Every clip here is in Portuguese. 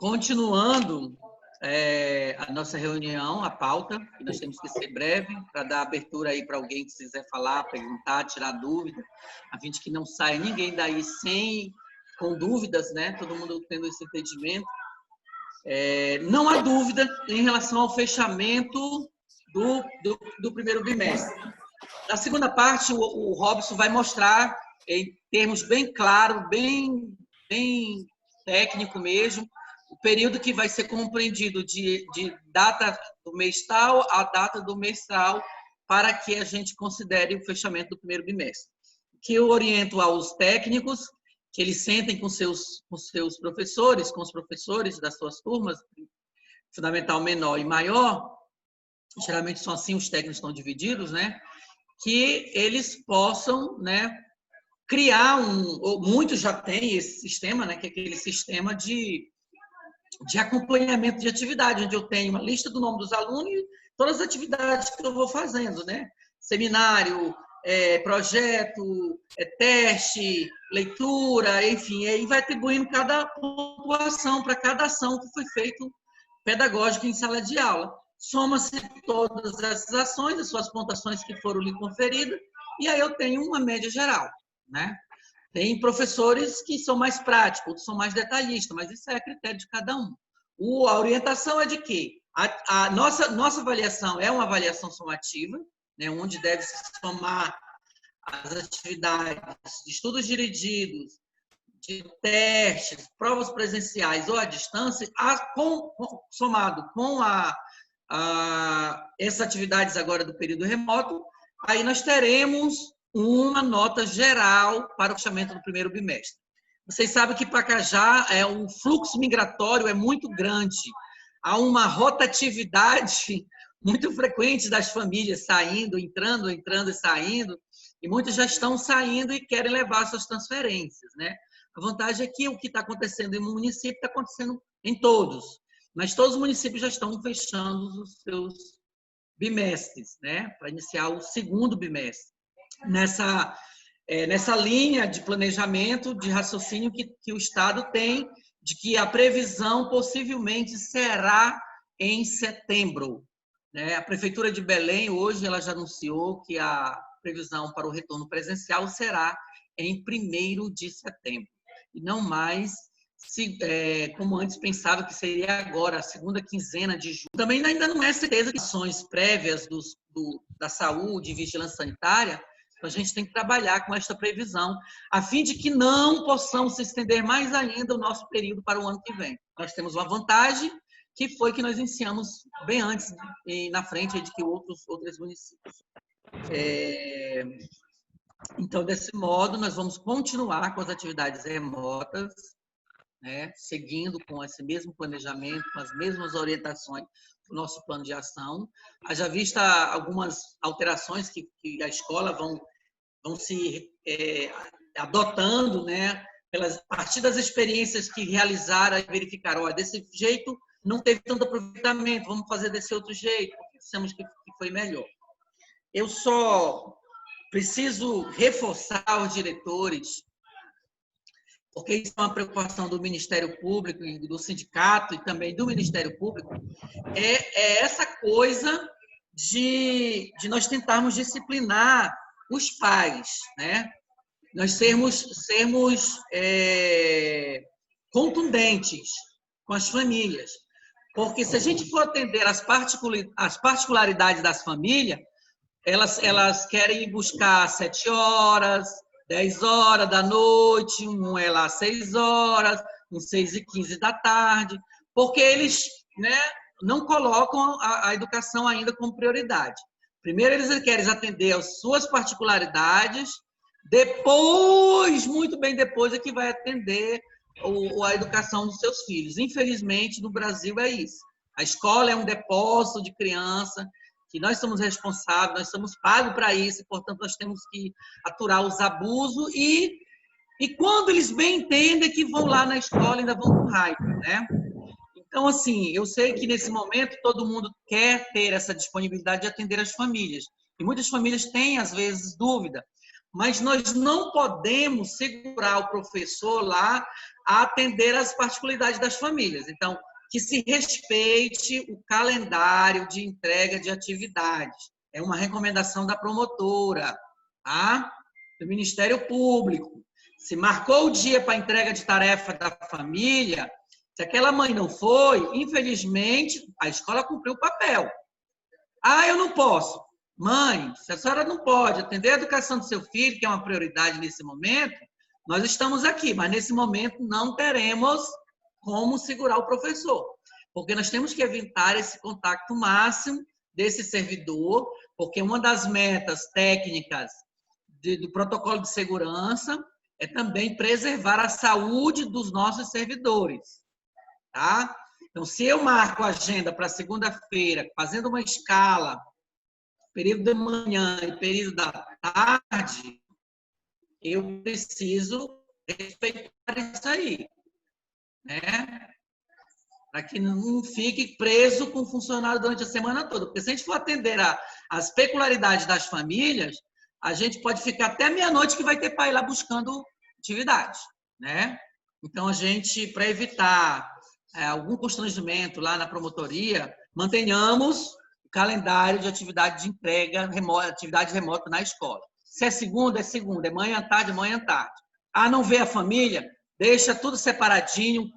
Continuando a nossa reunião, a pauta, que nós temos que ser breve, para dar abertura aí para alguém que quiser falar, perguntar, tirar dúvida, a fim de que não saia ninguém daí com dúvidas, né? Todo mundo tendo esse entendimento. Não há dúvida em relação ao fechamento do primeiro bimestre. Na segunda parte, o Robson vai mostrar, em termos bem claros, bem técnico mesmo, o período que vai ser compreendido de data do mês tal a data do mês tal, para que a gente considere o fechamento do primeiro bimestre. Que eu oriento aos técnicos que eles sentem com seus professores, com os professores das suas turmas, fundamental menor e maior, geralmente são assim, os técnicos estão divididos, né? Que eles possam, né, criar muitos já têm esse sistema, né, que é aquele sistema de acompanhamento de atividade, onde eu tenho uma lista do nome dos alunos e todas as atividades que eu vou fazendo, né? Seminário, projeto, teste, leitura, enfim, aí vai atribuindo cada pontuação para cada ação que foi feita pedagógica em sala de aula. Soma-se todas essas ações, as suas pontuações que foram lhe conferidas, e aí eu tenho uma média geral, né? Tem professores que são mais práticos, outros são mais detalhistas, mas isso é a critério de cada um. A orientação é de que a nossa avaliação é uma avaliação somativa, né, onde deve-se somar as atividades de estudos dirigidos, de testes, provas presenciais ou à distância, somado com essas atividades agora do período remoto, aí nós teremos uma nota geral para o fechamento do primeiro bimestre. Vocês sabem que Pacajá o fluxo migratório é muito grande. Há uma rotatividade muito frequente das famílias saindo, entrando e saindo, e muitos já estão saindo e querem levar suas transferências, né? A vantagem é que o que está acontecendo em um município está acontecendo em todos, mas todos os municípios já estão fechando os seus bimestres, né? Para iniciar o segundo bimestre. Nessa linha de planejamento, de raciocínio que o Estado tem, de que a previsão possivelmente será em setembro, né? A Prefeitura de Belém, hoje, ela já anunciou que a previsão para o retorno presencial será em 1º de setembro, e não mais como antes pensava que seria agora, a segunda quinzena de julho. Também ainda não é certeza que ações prévias da saúde e vigilância sanitária. Então, a gente tem que trabalhar com esta previsão, a fim de que não possamos se estender mais ainda o nosso período para o ano que vem. Nós temos uma vantagem, que foi que nós iniciamos bem antes e na frente de que outros municípios. Então, desse modo, nós vamos continuar com as atividades remotas, né, seguindo com esse mesmo planejamento, com as mesmas orientações do nosso plano de ação. Haja vista algumas alterações que a escola vão se adotando, né, a partir das experiências que realizaram e verificaram, desse jeito não teve tanto aproveitamento, vamos fazer desse outro jeito, porque pensamos que foi melhor. Eu só preciso reforçar aos diretores, porque isso é uma preocupação do Ministério Público e do sindicato e também do Ministério Público, essa coisa de nós tentarmos disciplinar os pais, né? Nós sermos contundentes com as famílias, porque se a gente for atender as particularidades das famílias, elas querem buscar 7 horas, 10 horas da noite, um é lá 6 horas, um 6h15 da tarde, porque eles, né, não colocam a educação ainda como prioridade. Primeiro, eles querem atender às suas particularidades, depois, muito bem depois, é que vai atender a educação dos seus filhos. Infelizmente, no Brasil é isso. A escola é um depósito de criança, que nós somos responsáveis, nós somos pagos para isso, portanto, nós temos que aturar os abusos e quando eles bem entendem que vão lá na escola, ainda vão com raiva, né? Então, assim, eu sei que nesse momento todo mundo quer ter essa disponibilidade de atender as famílias, e muitas famílias têm, às vezes, dúvida, mas nós não podemos segurar o professor lá a atender às particularidades das famílias. Então, que se respeite o calendário de entrega de atividades. É uma recomendação da promotora, tá? Do Ministério Público. Se marcou o dia para entrega de tarefa da família, se aquela mãe não foi, infelizmente, a escola cumpriu o papel. Ah, eu não posso. Mãe, se a senhora não pode atender a educação do seu filho, que é uma prioridade nesse momento, nós estamos aqui, mas nesse momento não teremos como segurar o professor, porque nós temos que evitar esse contato máximo desse servidor, porque uma das metas técnicas do protocolo de segurança é também preservar a saúde dos nossos servidores, tá? Então, se eu marco a agenda para segunda-feira, fazendo uma escala, período da manhã e período da tarde, eu preciso respeitar isso aí, né? Para que não fique preso com o funcionário durante a semana toda. Porque se a gente for atender as peculiaridades das famílias, a gente pode ficar até meia-noite que vai ter pai lá buscando atividade, né? Então, a gente, para evitar algum constrangimento lá na promotoria, mantenhamos o calendário de atividade de entrega remota, atividade remota na escola. Se é segunda, é manhã, tarde, manhã, tarde. Ah, não vê a família? Deixa tudo separadinho,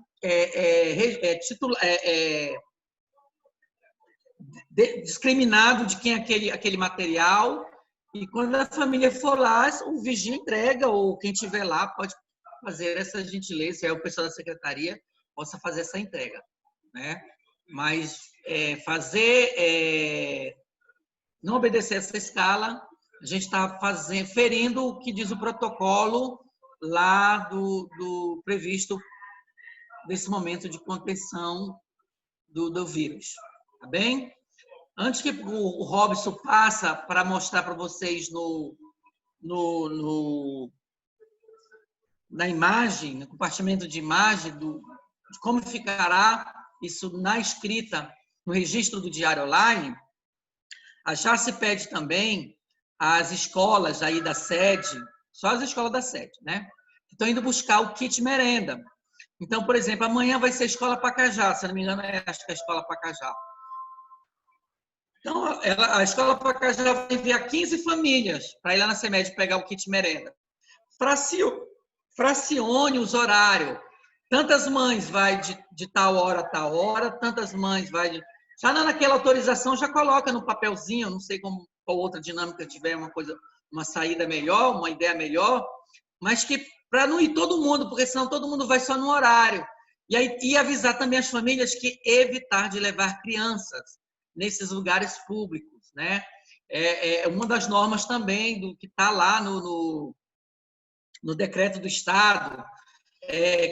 discriminado de quem é aquele material, e quando a família for lá, o vigia entrega, ou quem estiver lá pode fazer essa gentileza, o pessoal da secretaria possa fazer essa entrega, né? Mas não obedecer essa escala, a gente está ferindo o que diz o protocolo lá do previsto desse momento de contenção do vírus, tá bem? Antes que o Robson passa para mostrar para vocês na imagem, no compartimento de imagem, de como ficará isso na escrita, no registro do Diário Online, já se pede também às escolas aí da sede, só as escolas da sede, né? Que estão indo buscar o kit merenda. Então, por exemplo, amanhã vai ser a Escola Pacajá, se não me engano, acho que é a Escola Pacajá. Então, a Escola Pacajá vai enviar 15 famílias para ir lá na CEMED pegar o kit merenda. Fracione os horários. Tantas mães vai de tal hora a tal hora, tantas mães vai de... Já naquela autorização, já coloca no papelzinho, não sei qual outra dinâmica tiver, uma saída melhor, uma ideia melhor, mas que para não ir todo mundo, porque senão todo mundo vai só no horário. E avisar também as famílias que evitar de levar crianças nesses lugares públicos, né? É uma das normas também do que está lá no decreto do Estado,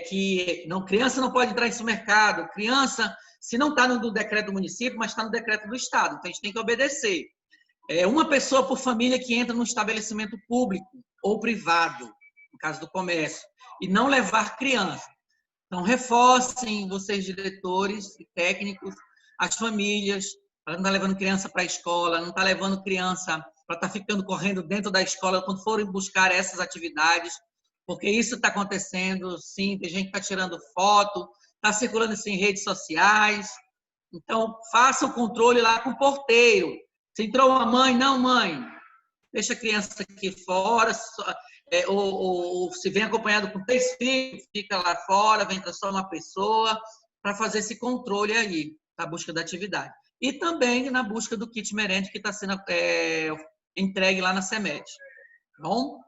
que criança não pode entrar nesse mercado. Criança, se não está no decreto do município, mas está no decreto do Estado, então a gente tem que obedecer. Uma pessoa por família que entra num estabelecimento público ou privado, no caso do comércio, e não levar criança. Então, reforcem vocês, diretores e técnicos, as famílias, para não estar levando criança para a escola, não estar levando criança para estar ficando correndo dentro da escola quando forem buscar essas atividades, porque isso está acontecendo, sim, tem gente que está tirando foto, está circulando isso em redes sociais. Então, faça o controle lá com o porteiro. Se entrou uma mãe, não, mãe, deixa a criança aqui fora, ou se vem acompanhado com 3 filhos, fica lá fora, vem só uma pessoa, para fazer esse controle aí, na busca da atividade. E também na busca do kit merenda que está sendo entregue lá na CEMED. Bom?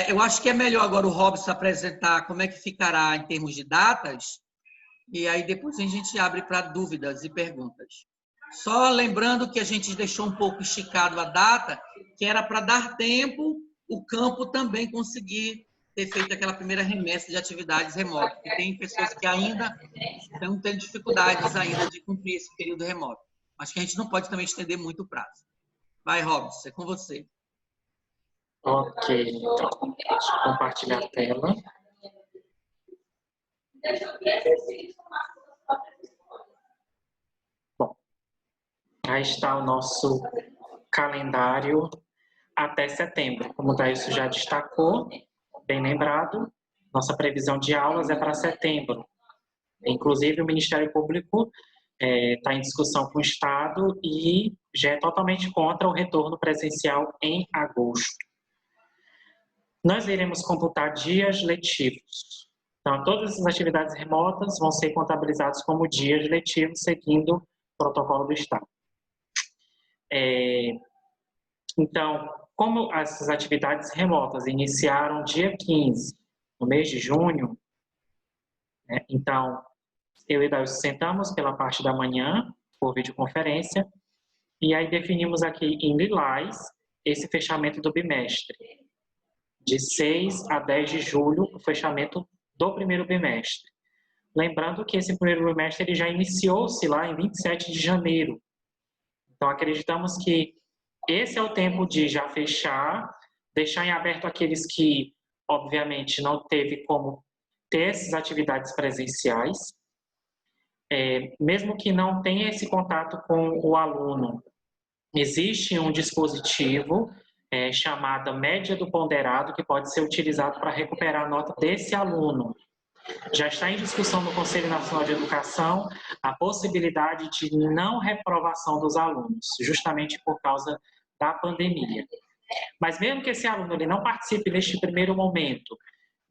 Eu acho que é melhor agora o Robson apresentar como é que ficará em termos de datas, e aí depois a gente abre para dúvidas e perguntas. Só lembrando que a gente deixou um pouco esticado a data, que era para dar tempo o campo também conseguir ter feito aquela primeira remessa de atividades remotas, porque tem pessoas que ainda estão tendo dificuldades ainda de cumprir esse período remoto. Acho que a gente não pode também estender muito o prazo. Vai, Robson, é com você. Ok, então, deixa eu compartilhar a tela. Bom, aí está o nosso calendário até setembro. Como o Daílson já destacou, bem lembrado, nossa previsão de aulas é para setembro. Inclusive, o Ministério Público está em discussão com o Estado e já é totalmente contra o retorno presencial em agosto. Nós iremos computar dias letivos. Então, todas as atividades remotas vão ser contabilizadas como dias letivos, seguindo o protocolo do Estado. Então, como essas atividades remotas iniciaram dia 15, no mês de junho, então, eu e Daílson sentamos pela parte da manhã, por videoconferência, e aí definimos aqui em lilás esse fechamento do bimestre. De 6 a 10 de julho, o fechamento do primeiro bimestre. Lembrando que esse primeiro bimestre ele já iniciou-se lá em 27 de janeiro. Então, acreditamos que esse é o tempo de já fechar, deixar em aberto aqueles que, obviamente, não teve como ter essas atividades presenciais, mesmo que não tenha esse contato com o aluno. Existe um dispositivo chamado média do ponderado, que pode ser utilizado para recuperar a nota desse aluno. Já está em discussão no Conselho Nacional de Educação a possibilidade de não reprovação dos alunos, justamente por causa da pandemia. Mas mesmo que esse aluno ele não participe neste primeiro momento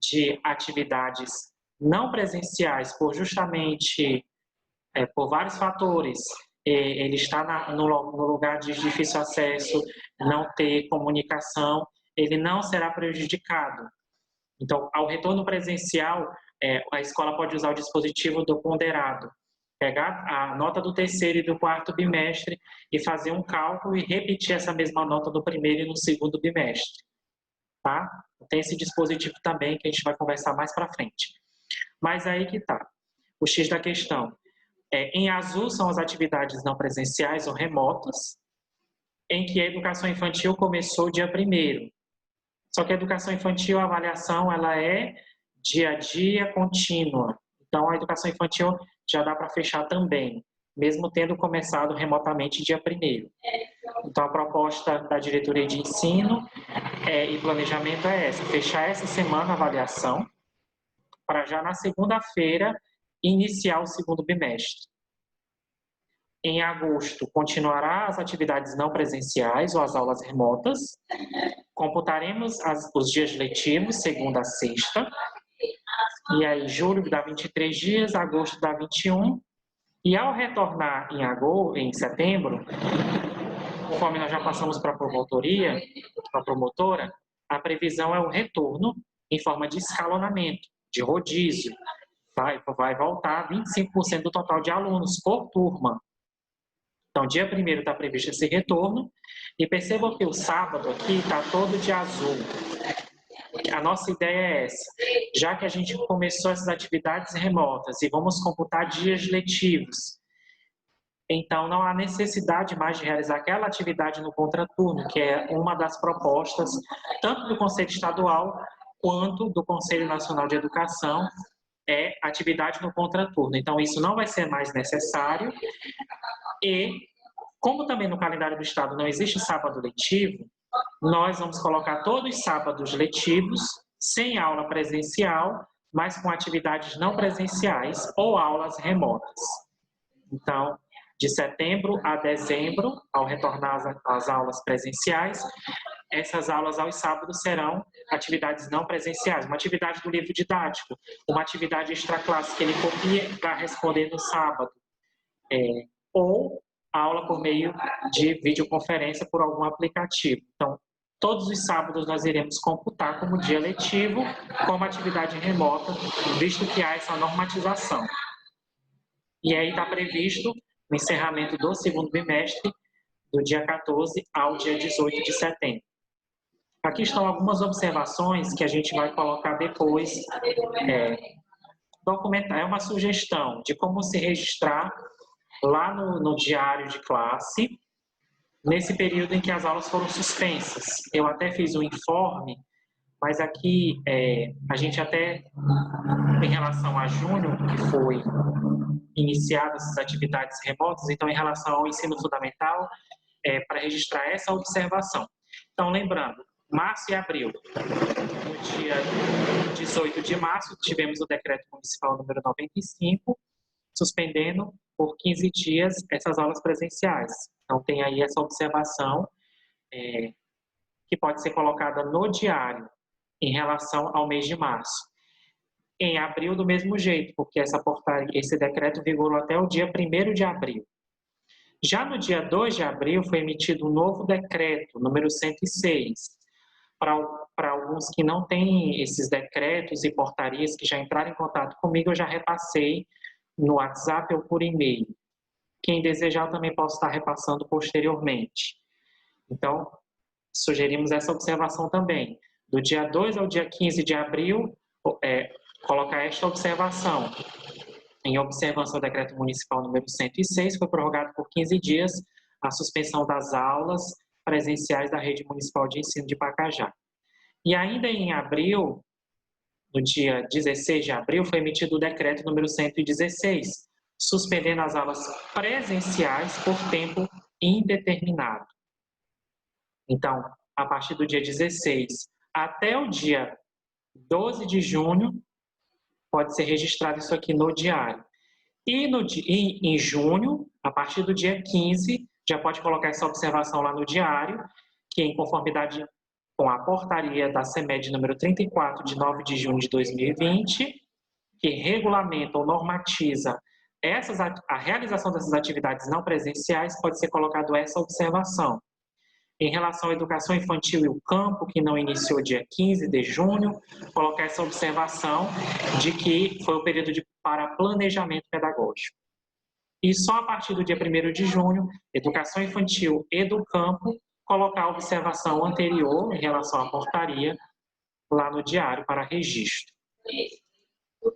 de atividades não presenciais, por vários fatores, ele está no lugar de difícil acesso, não ter comunicação, ele não será prejudicado. Então, ao retorno presencial, a escola pode usar o dispositivo do ponderado, pegar a nota do terceiro e do quarto bimestre e fazer um cálculo e repetir essa mesma nota do primeiro e no segundo bimestre. Tá? Tem esse dispositivo também que a gente vai conversar mais para frente. Mas aí que está o X da questão. Em azul são as atividades não presenciais ou remotas, em que a educação infantil começou dia 1º. Só que a educação infantil, a avaliação, ela é dia a dia, contínua. Então, a educação infantil já dá para fechar também, mesmo tendo começado remotamente dia 1º. Então, a proposta da diretoria de ensino e planejamento é essa: fechar essa semana a avaliação, para já na segunda-feira iniciar o segundo bimestre. Em agosto, continuará as atividades não presenciais ou as aulas remotas. Computaremos os dias letivos, segunda a sexta. E aí, julho dá 23 dias, agosto dá 21. E ao retornar em setembro, conforme nós já passamos para a promotora, a previsão é o retorno em forma de escalonamento, de rodízio. Vai voltar 25% do total de alunos por turma. Então, dia 1º está previsto esse retorno. E percebam que o sábado aqui está todo de azul. A nossa ideia é essa. Já que a gente começou essas atividades remotas e vamos computar dias letivos, então não há necessidade mais de realizar aquela atividade no contraturno, que é uma das propostas, tanto do Conselho Estadual quanto do Conselho Nacional de Educação, atividade no contraturno. Então, isso não vai ser mais necessário. E, como também no calendário do Estado não existe sábado letivo, nós vamos colocar todos os sábados letivos, sem aula presencial, mas com atividades não presenciais ou aulas remotas. Então, de setembro a dezembro, ao retornar às aulas presenciais, essas aulas aos sábados serão atividades não presenciais, uma atividade do livro didático, uma atividade extraclasse que ele copia para responder no sábado, ou aula por meio de videoconferência por algum aplicativo. Então, todos os sábados nós iremos computar como dia letivo, como atividade remota, visto que há essa normatização. E aí está previsto o encerramento do segundo bimestre, do dia 14 ao dia 18 de setembro. Aqui estão algumas observações que a gente vai colocar depois. Documentar é uma sugestão de como se registrar lá no diário de classe, nesse período em que as aulas foram suspensas. Eu até fiz um informe, mas aqui a gente até, em relação a junho, que foi iniciadas essas atividades remotas, então em relação ao ensino fundamental, para registrar essa observação. Então, lembrando, março e abril. No dia 18 de março, tivemos o decreto municipal número 95, suspendendo por 15 dias essas aulas presenciais. Então, tem aí essa observação que pode ser colocada no diário em relação ao mês de março. Em abril, do mesmo jeito, porque esse decreto vigorou até o dia 1º de abril. Já no dia 2 de abril, foi emitido um novo decreto, número 106. Para alguns que não têm esses decretos e portarias que já entraram em contato comigo, eu já repassei no WhatsApp ou por e-mail. Quem desejar, eu também posso estar repassando posteriormente. Então, sugerimos essa observação também. Do dia 2 ao dia 15 de abril, colocar esta observação. Em observância ao decreto municipal número 106, foi prorrogado por 15 dias a suspensão das aulas presenciais da rede municipal de ensino de Pacajá. E ainda em abril, no dia 16 de abril, foi emitido o decreto número 116, suspendendo as aulas presenciais por tempo indeterminado. Então, a partir do dia 16 até o dia 12 de junho, pode ser registrado isso aqui no diário. E em junho, a partir do dia 15, já pode colocar essa observação lá no diário, que em conformidade com a portaria da CEMED número 34, de 9 de junho de 2020, que regulamenta ou normatiza a realização dessas atividades não presenciais, pode ser colocado essa observação. Em relação à educação infantil e o campo, que não iniciou dia 15 de junho, colocar essa observação de que foi o período para planejamento pedagógico. E só a partir do dia 1º de junho, educação infantil e do campo, colocar a observação anterior em relação à portaria lá no diário para registro.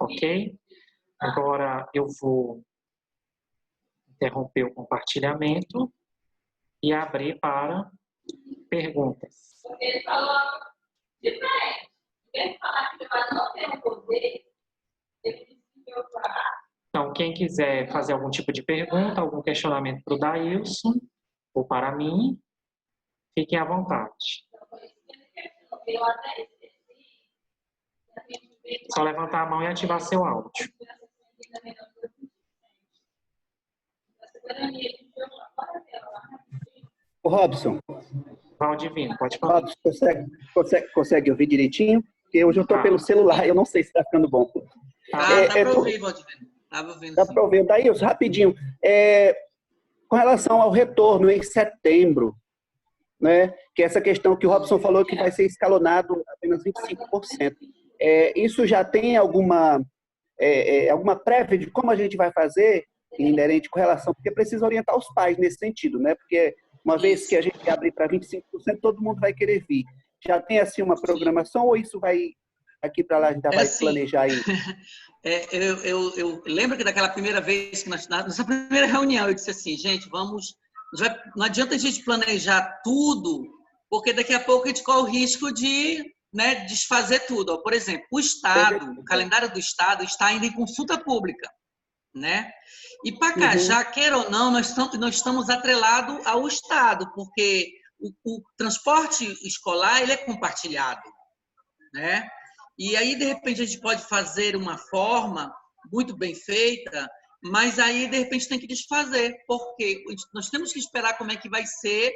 Ok? Agora eu vou interromper o compartilhamento e abrir para perguntas. Ele falou diferente. Ele falar que vai não ter um poder, ele disse que eu falar. Então, quem quiser fazer algum tipo de pergunta, algum questionamento para o Dailson ou para mim, fiquem à vontade. Eu até esqueci. Só levantar a mão e ativar seu áudio. Ô, Robson. Valdivino, pode falar. Robson, consegue ouvir direitinho? Porque hoje eu estou pelo celular, eu não sei se está ficando bom. Dá para ouvir, Valdivino. Dá para ouvir. Dailson, rapidinho. Com relação ao retorno em setembro, né, que é essa questão que o Robson falou que vai ser escalonado apenas 25%. Isso já tem alguma prévia de como a gente vai fazer inerente com relação, porque precisa orientar os pais nesse sentido, né? Porque uma vez que a gente abrir para 25%, todo mundo vai querer vir. Já tem assim uma programação ou isso vai aqui para lá, a gente vai assim, planejar aí? Eu lembro que daquela primeira vez que nessa primeira reunião, eu disse assim, gente, não adianta a gente planejar tudo, porque daqui a pouco a gente corre o risco de desfazer tudo. Por exemplo, o calendário do Estado está ainda em consulta pública, né? E Pacajá, queira ou não, nós estamos atrelados ao Estado, porque o transporte escolar ele é compartilhado, né? E aí, de repente, a gente pode fazer uma forma muito bem feita, mas aí, de repente, tem que desfazer, porque nós temos que esperar como é que vai ser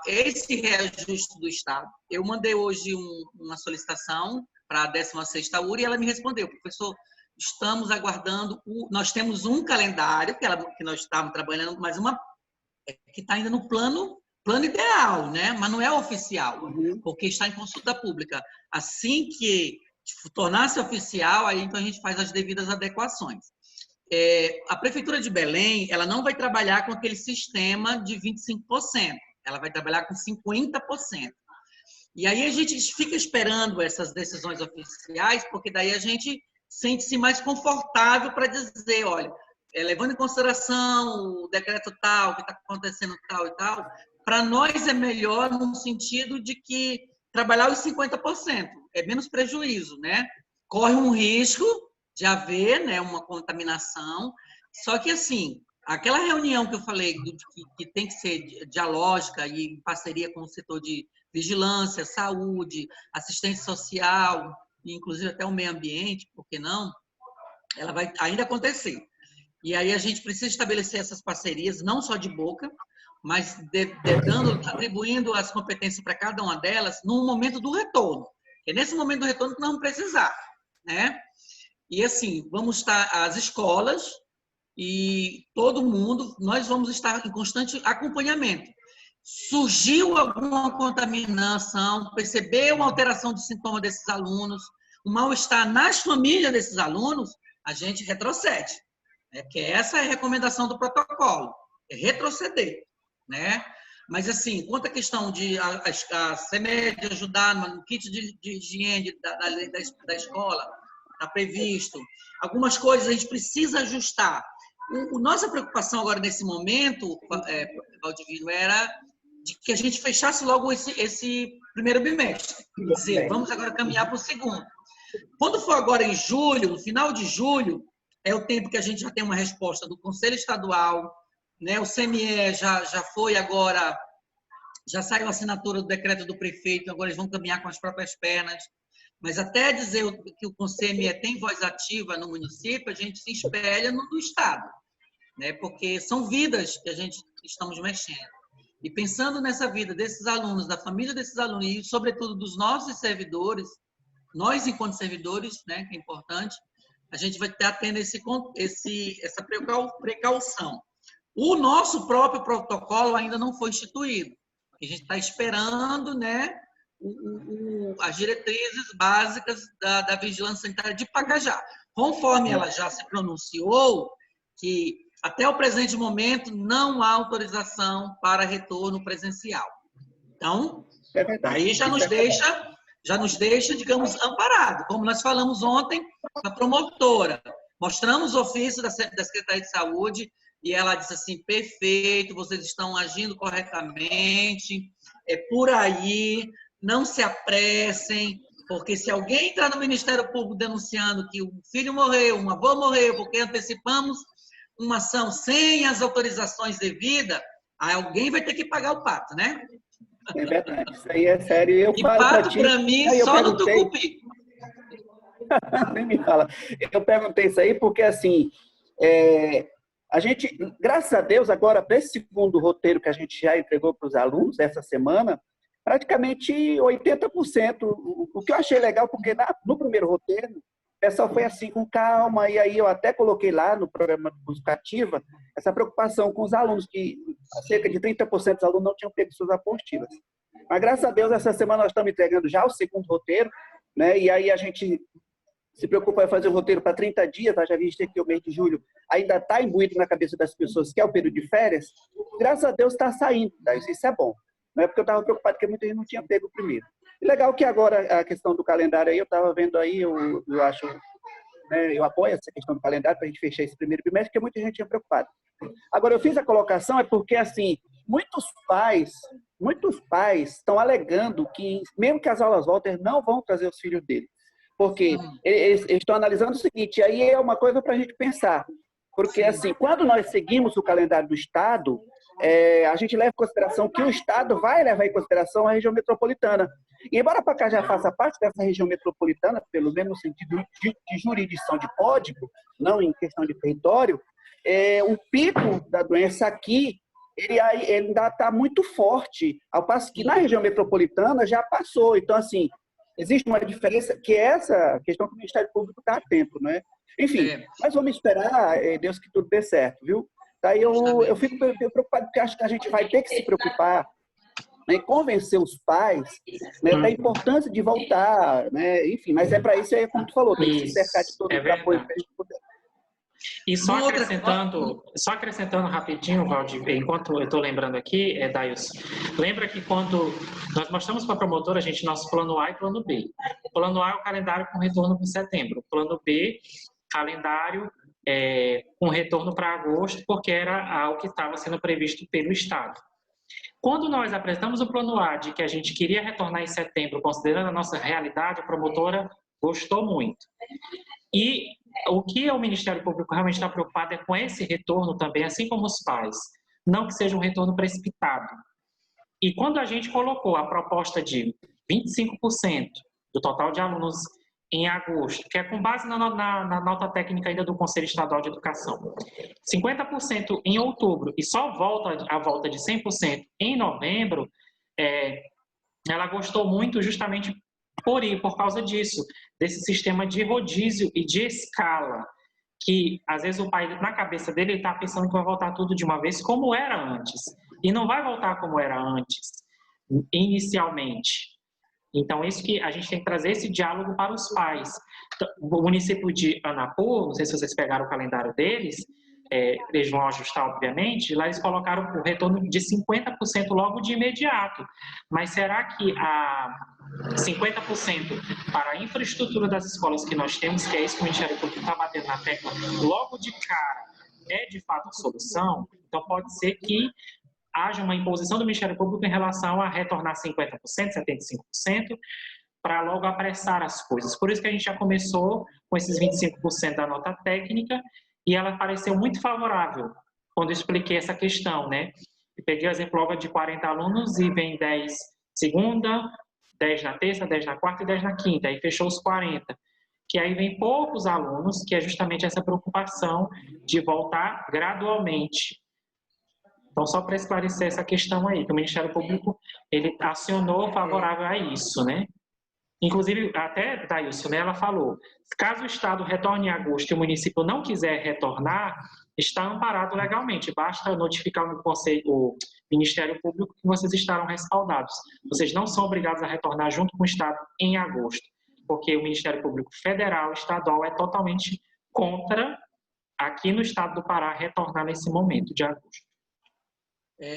esse reajuste do Estado. Eu mandei hoje uma solicitação para a 16ª URI e ela me respondeu, professor, estamos aguardando, nós temos um calendário que nós estávamos trabalhando, mas que está ainda no plano ideal, né? Mas não é oficial, porque está em consulta pública. Assim que tornar-se oficial, aí então a gente faz as devidas adequações. A Prefeitura de Belém, ela não vai trabalhar com aquele sistema de 25%, ela vai trabalhar com 50%. E aí a gente fica esperando essas decisões oficiais, porque daí a gente sente-se mais confortável para dizer, olha, levando em consideração o decreto tal, que está acontecendo tal e tal, para nós é melhor no sentido de que trabalhar os 50%, é menos prejuízo, né? Corre um risco de haver, né, uma contaminação, só que assim, Aquela reunião que eu falei, que tem que ser dialógica e em parceria com o setor de vigilância, saúde, assistência social, e inclusive até o meio ambiente, por que não? Ela vai ainda acontecer. E aí a gente precisa estabelecer essas parcerias, não só de boca, mas atribuindo as competências para cada uma delas no momento do retorno. É nesse momento do retorno que nós vamos precisar, né? E assim, vamos estar as escolas e todo mundo, nós vamos estar em constante acompanhamento. Surgiu alguma contaminação, percebeu uma alteração de sintoma desses alunos, um mal-estar nas famílias desses alunos, a gente retrocede. Que essa é a recomendação do protocolo, é retroceder, né? Mas, assim, quanto à questão de a CEMED ajudar no kit de higiene da escola, está previsto. Algumas coisas a gente precisa ajustar. Nossa preocupação agora, nesse momento, Valdivino, era de que a gente fechasse logo esse primeiro bimestre. Quer dizer, vamos agora caminhar para o segundo. Quando for agora em julho, no final de julho, é o tempo que a gente já tem uma resposta do Conselho Estadual, né? O CME já foi agora, já saiu a assinatura do decreto do prefeito, agora eles vão caminhar com as próprias pernas. Mas até dizer que o CME tem voz ativa no município, a gente se espelha no Estado, né? Porque são vidas que a gente estamos mexendo. E pensando nessa vida desses alunos, da família desses alunos e, sobretudo, dos nossos servidores, nós, enquanto servidores, né, que é importante, a gente vai estar tendo essa precaução. O nosso próprio protocolo ainda não foi instituído. A gente está esperando, né, as diretrizes básicas da Vigilância Sanitária de Pacajá. Conforme ela já se pronunciou, que até o presente momento não há autorização para retorno presencial. Então, aí já nos deixa, digamos, amparado. Como nós falamos ontem, a promotora, mostramos o ofício da Secretaria de Saúde e ela disse assim, perfeito, vocês estão agindo corretamente, é por aí, não se apressem, porque se alguém entrar no Ministério Público denunciando que um filho morreu, um avô morreu, porque antecipamos uma ação sem as autorizações devidas, alguém vai ter que pagar o pato, né? É verdade, isso aí é sério. E pato, para mim, só no Tucupi. Nem me fala. Eu perguntei isso aí porque, assim, a gente, graças a Deus, agora, para esse segundo roteiro que a gente já entregou para os alunos essa semana, praticamente 80%. O que eu achei legal, porque no primeiro roteiro, o pessoal foi assim, com calma, e aí eu até coloquei lá no programa Buscativa essa preocupação com os alunos, que cerca de 30% dos alunos não tinham pego suas apostilas. Mas, graças a Deus, essa semana nós estamos entregando já o segundo roteiro, né? E aí a gente se preocupa em fazer o roteiro para 30 dias, já visto que o mês de julho ainda está imbuído na cabeça das pessoas, que é o período de férias. Graças a Deus está saindo, tá? Isso é bom. Não é porque eu estava preocupado que muita gente não tinha pego o primeiro. E legal que agora a questão do calendário aí, eu estava vendo aí, eu acho, né, eu apoio essa questão do calendário para a gente fechar esse primeiro bimestre, porque muita gente tinha preocupado. Agora, eu fiz a colocação porque, assim, muitos pais estão alegando que, mesmo que as aulas voltem, não vão trazer os filhos deles. Porque eles estão analisando o seguinte, aí é uma coisa para a gente pensar. Porque, assim, quando nós seguimos o calendário do Estado, a gente leva em consideração que o Estado vai levar em consideração a região metropolitana. E, embora Pacajá faça parte dessa região metropolitana, pelo menos no sentido de jurisdição de código, não em questão de território, o pico da doença aqui, ele ainda está muito forte, ao passo que na região metropolitana já passou. Então, assim, existe uma diferença, que é essa questão que o Ministério Público está atento, né? Enfim, mas vamos esperar, Deus, que tudo dê certo, viu? Daí eu fico preocupado, porque acho que a gente vai ter que se preocupar em convencer os pais, né, da importância de voltar, né? Enfim, mas para isso, como tu falou, tem que se cercar de todo o apoio que a gente puder. E só acrescentando rapidinho, Valdir, enquanto eu estou lembrando aqui, Dailson, lembra que quando nós mostramos para a promotora, nosso plano A e plano B. O plano A é o calendário com retorno para setembro. O plano B, calendário com retorno para agosto, porque era algo que estava sendo previsto pelo Estado. Quando nós apresentamos o plano A de que a gente queria retornar em setembro, considerando a nossa realidade, a promotora gostou muito. E o que o Ministério Público realmente está preocupado é com esse retorno também, assim como os pais. Não que seja um retorno precipitado. E quando a gente colocou a proposta de 25% do total de alunos em agosto, que é com base na nota técnica ainda do Conselho Estadual de Educação, 50% em outubro e só a volta de 100% em novembro, ela gostou muito justamente por causa disso, desse sistema de rodízio e de escala, que às vezes o pai, na cabeça dele, está pensando que vai voltar tudo de uma vez como era antes. E não vai voltar como era antes, inicialmente. Então, isso que a gente tem que trazer esse diálogo para os pais. O município de Anapu, não sei se vocês pegaram o calendário deles, eles vão ajustar, obviamente, lá eles colocaram o retorno de 50% logo de imediato. Mas será que a 50% para a infraestrutura das escolas que nós temos, que é isso que o Ministério Público está batendo na tecla, logo de cara, é de fato a solução? Então, pode ser que haja uma imposição do Ministério Público em relação a retornar 50%, 75%, para logo apressar as coisas. Por isso que a gente já começou com esses 25% da nota técnica, e ela pareceu muito favorável quando eu expliquei essa questão, né? Eu peguei o exemplo logo de 40 alunos e vem 10 segunda, 10 na terça, 10 na quarta e 10 na quinta, aí fechou os 40. Que aí vem poucos alunos, que é justamente essa preocupação de voltar gradualmente. Então, só para esclarecer essa questão aí, que o Ministério Público, ele acionou favorável a isso, né? Inclusive, até, Daílson, né, ela falou, caso o Estado retorne em agosto e o município não quiser retornar, está amparado legalmente, basta notificar o Ministério Público que vocês estarão respaldados. Vocês não são obrigados a retornar junto com o Estado em agosto, porque o Ministério Público Federal, estadual, é totalmente contra, aqui no Estado do Pará, retornar nesse momento de agosto.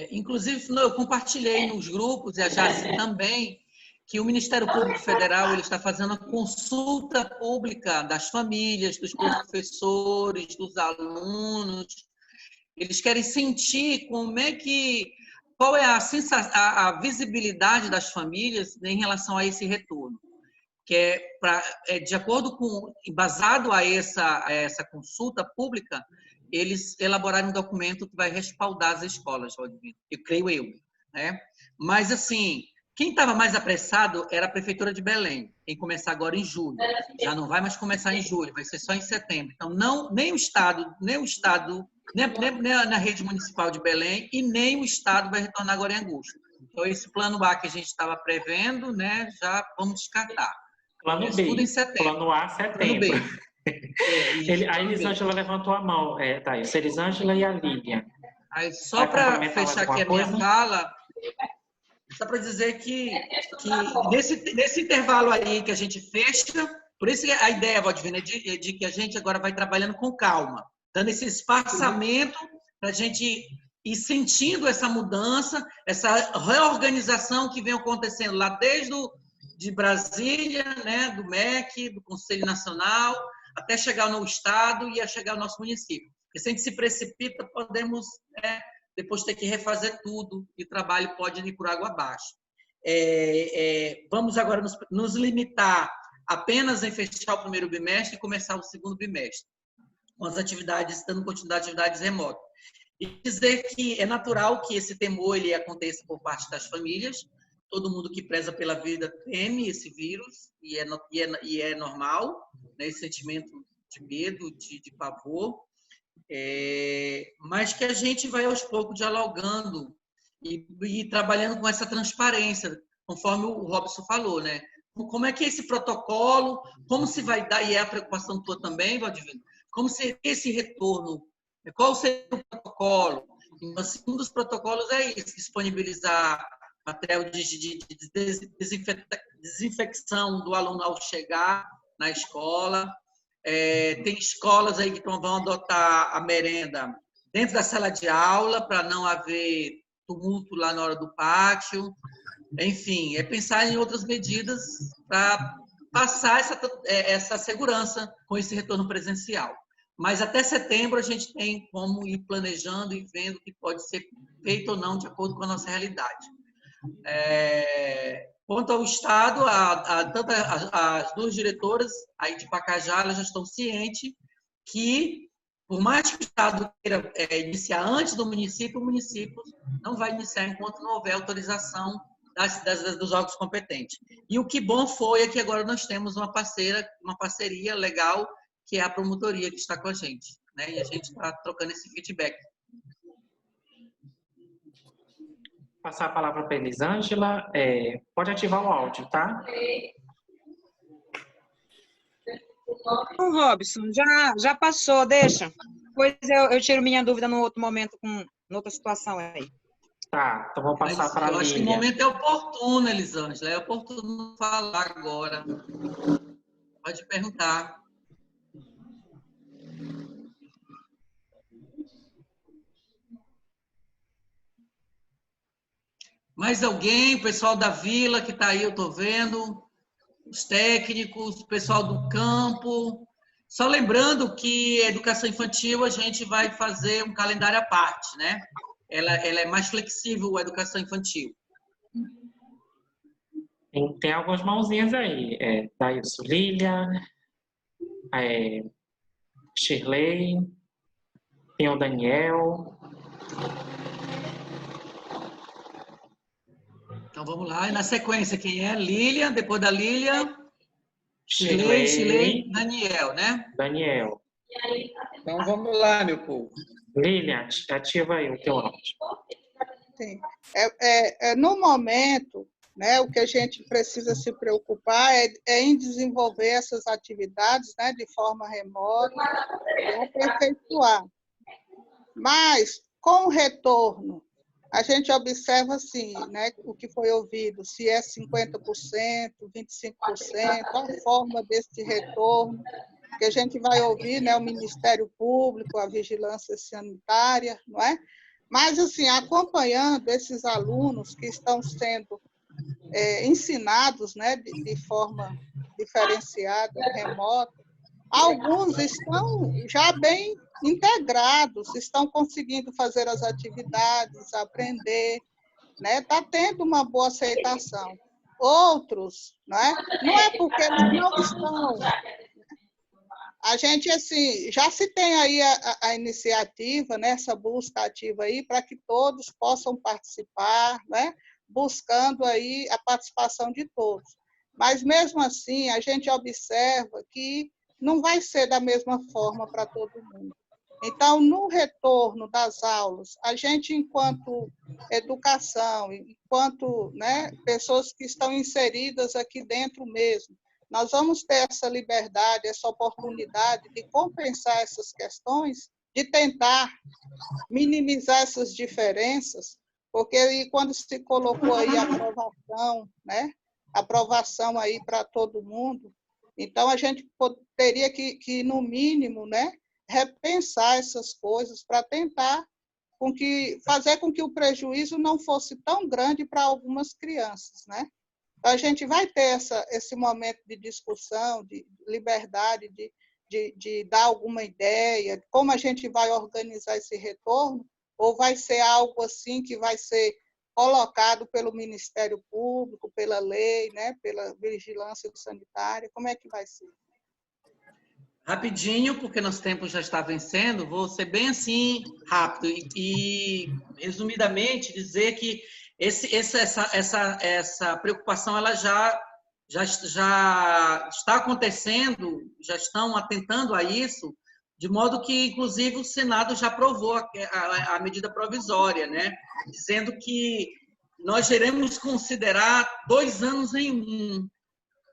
Inclusive, eu compartilhei nos grupos, e a Jaci também, que o Ministério Público Federal ele está fazendo a consulta pública das famílias, dos professores, dos alunos. Eles querem sentir qual é a visibilidade das famílias em relação a esse retorno. Que de acordo com, embasado a essa consulta pública, eles elaboraram um documento que vai respaldar as escolas, eu creio eu, né? Mas, assim, quem estava mais apressado era a Prefeitura de Belém, em começar agora em julho. Já não vai mais começar em julho, vai ser só em setembro. Então, nem o Estado, nem na rede municipal de Belém, e nem o Estado vai retornar agora em agosto. Então, esse plano A que a gente estava prevendo, né, já vamos descartar. Plano B, tudo em setembro. Plano A, setembro. Plano B. A Elisângela levantou a mão, Thaís. Elisângela e a Lívia. Aí, só para fechar aqui a minha fala, só para dizer que nesse intervalo aí que a gente fecha, por isso que a ideia, Valdivina, é de que a gente agora vai trabalhando com calma, dando esse espaçamento para a gente ir sentindo essa mudança, essa reorganização que vem acontecendo lá desde de Brasília, né, do MEC, do Conselho Nacional, até chegar no Estado e a chegar ao nosso município. Porque se a gente se precipita, podemos depois ter que refazer tudo e o trabalho pode ir por água abaixo. Vamos agora nos limitar apenas em fechar o primeiro bimestre e começar o segundo bimestre, com as atividades, dando continuidade às atividades remotas. E dizer que é natural que esse temor ele aconteça por parte das famílias. Todo mundo que preza pela vida teme esse vírus e é normal, né, esse sentimento de medo, de pavor, mas que a gente vai aos poucos dialogando e trabalhando com essa transparência, conforme o Robson falou, né? Como é que é esse protocolo, como se vai dar, e é a preocupação tua também, Valdivino, como seria esse retorno, qual seria o protocolo? Um dos protocolos é isso, disponibilizar material de desinfecção do aluno ao chegar na escola. Tem escolas aí que vão adotar a merenda dentro da sala de aula para não haver tumulto lá na hora do pátio. Enfim, pensar em outras medidas para passar essa segurança com esse retorno presencial. Mas até setembro a gente tem como ir planejando e vendo o que pode ser feito ou não de acordo com a nossa realidade. Quanto ao Estado, tanto as duas diretoras aí de Pacajá, elas já estão cientes que, por mais que o Estado queira iniciar antes do município, o município não vai iniciar enquanto não houver autorização dos órgãos competentes. E o que bom foi é que agora nós temos uma parceria legal, que é a promotoria que está com a gente, né? E a gente está trocando esse feedback. Passar a palavra para a Elisângela. Pode ativar o áudio, tá? Ô, Robson, já passou, deixa. Depois eu tiro minha dúvida num outro momento, com outra situação aí. Tá, então vou passar para a Lília. Eu acho que o momento é oportuno, Elisângela. É oportuno falar agora. Pode perguntar. Mais alguém? O pessoal da vila que está aí, eu estou vendo. Os técnicos, o pessoal do campo. Só lembrando que a educação infantil a gente vai fazer um calendário à parte, né? Ela é mais flexível, a educação infantil. Tem algumas mãozinhas aí. Daílson, Lilian, Shirley, tem o Daniel. Então vamos lá. E na sequência, quem é? Lilian, depois da Lilian, Shirley, Daniel, né? Daniel. Então vamos lá, meu povo. Lilian, ativa aí o teu áudio. Sim. No momento, né, o que a gente precisa se preocupar é em desenvolver essas atividades, né, de forma remota, e aperfeiçoar. Mas, com o retorno, a gente observa, assim, né, o que foi ouvido, se é 50%, 25%, a forma desse retorno, que a gente vai ouvir, né, o Ministério Público, a Vigilância Sanitária, não é? Mas, assim, acompanhando esses alunos que estão sendo ensinados, né, de forma diferenciada, remota, alguns estão já bem integrados, estão conseguindo fazer as atividades, aprender, né? Está tendo uma boa aceitação. Outros, não é porque eles não estão. A gente, assim, já se tem aí a iniciativa, né, essa busca ativa aí, para que todos possam participar, né, buscando aí a participação de todos. Mas, mesmo assim, a gente observa que não vai ser da mesma forma para todo mundo. Então, no retorno das aulas, a gente, enquanto educação, enquanto, né, pessoas que estão inseridas aqui dentro mesmo, nós vamos ter essa liberdade, essa oportunidade de compensar essas questões, de tentar minimizar essas diferenças, porque quando se colocou aí a aprovação, né, aprovação aí para todo mundo, então a gente teria que no mínimo, né, repensar essas coisas para tentar fazer com que o prejuízo não fosse tão grande para algumas crianças, né? A gente vai ter esse momento de discussão, de liberdade, de dar alguma ideia, como a gente vai organizar esse retorno, ou vai ser algo assim que vai ser colocado pelo Ministério Público, pela lei, né, pela vigilância sanitária, como é que vai ser? Rapidinho, porque nosso tempo já está vencendo, vou ser bem assim, rápido, e resumidamente dizer que essa preocupação ela já está acontecendo, já estão atentando a isso, de modo que, inclusive, o Senado já aprovou a medida provisória, né? Dizendo que nós iremos considerar 2 anos em 1,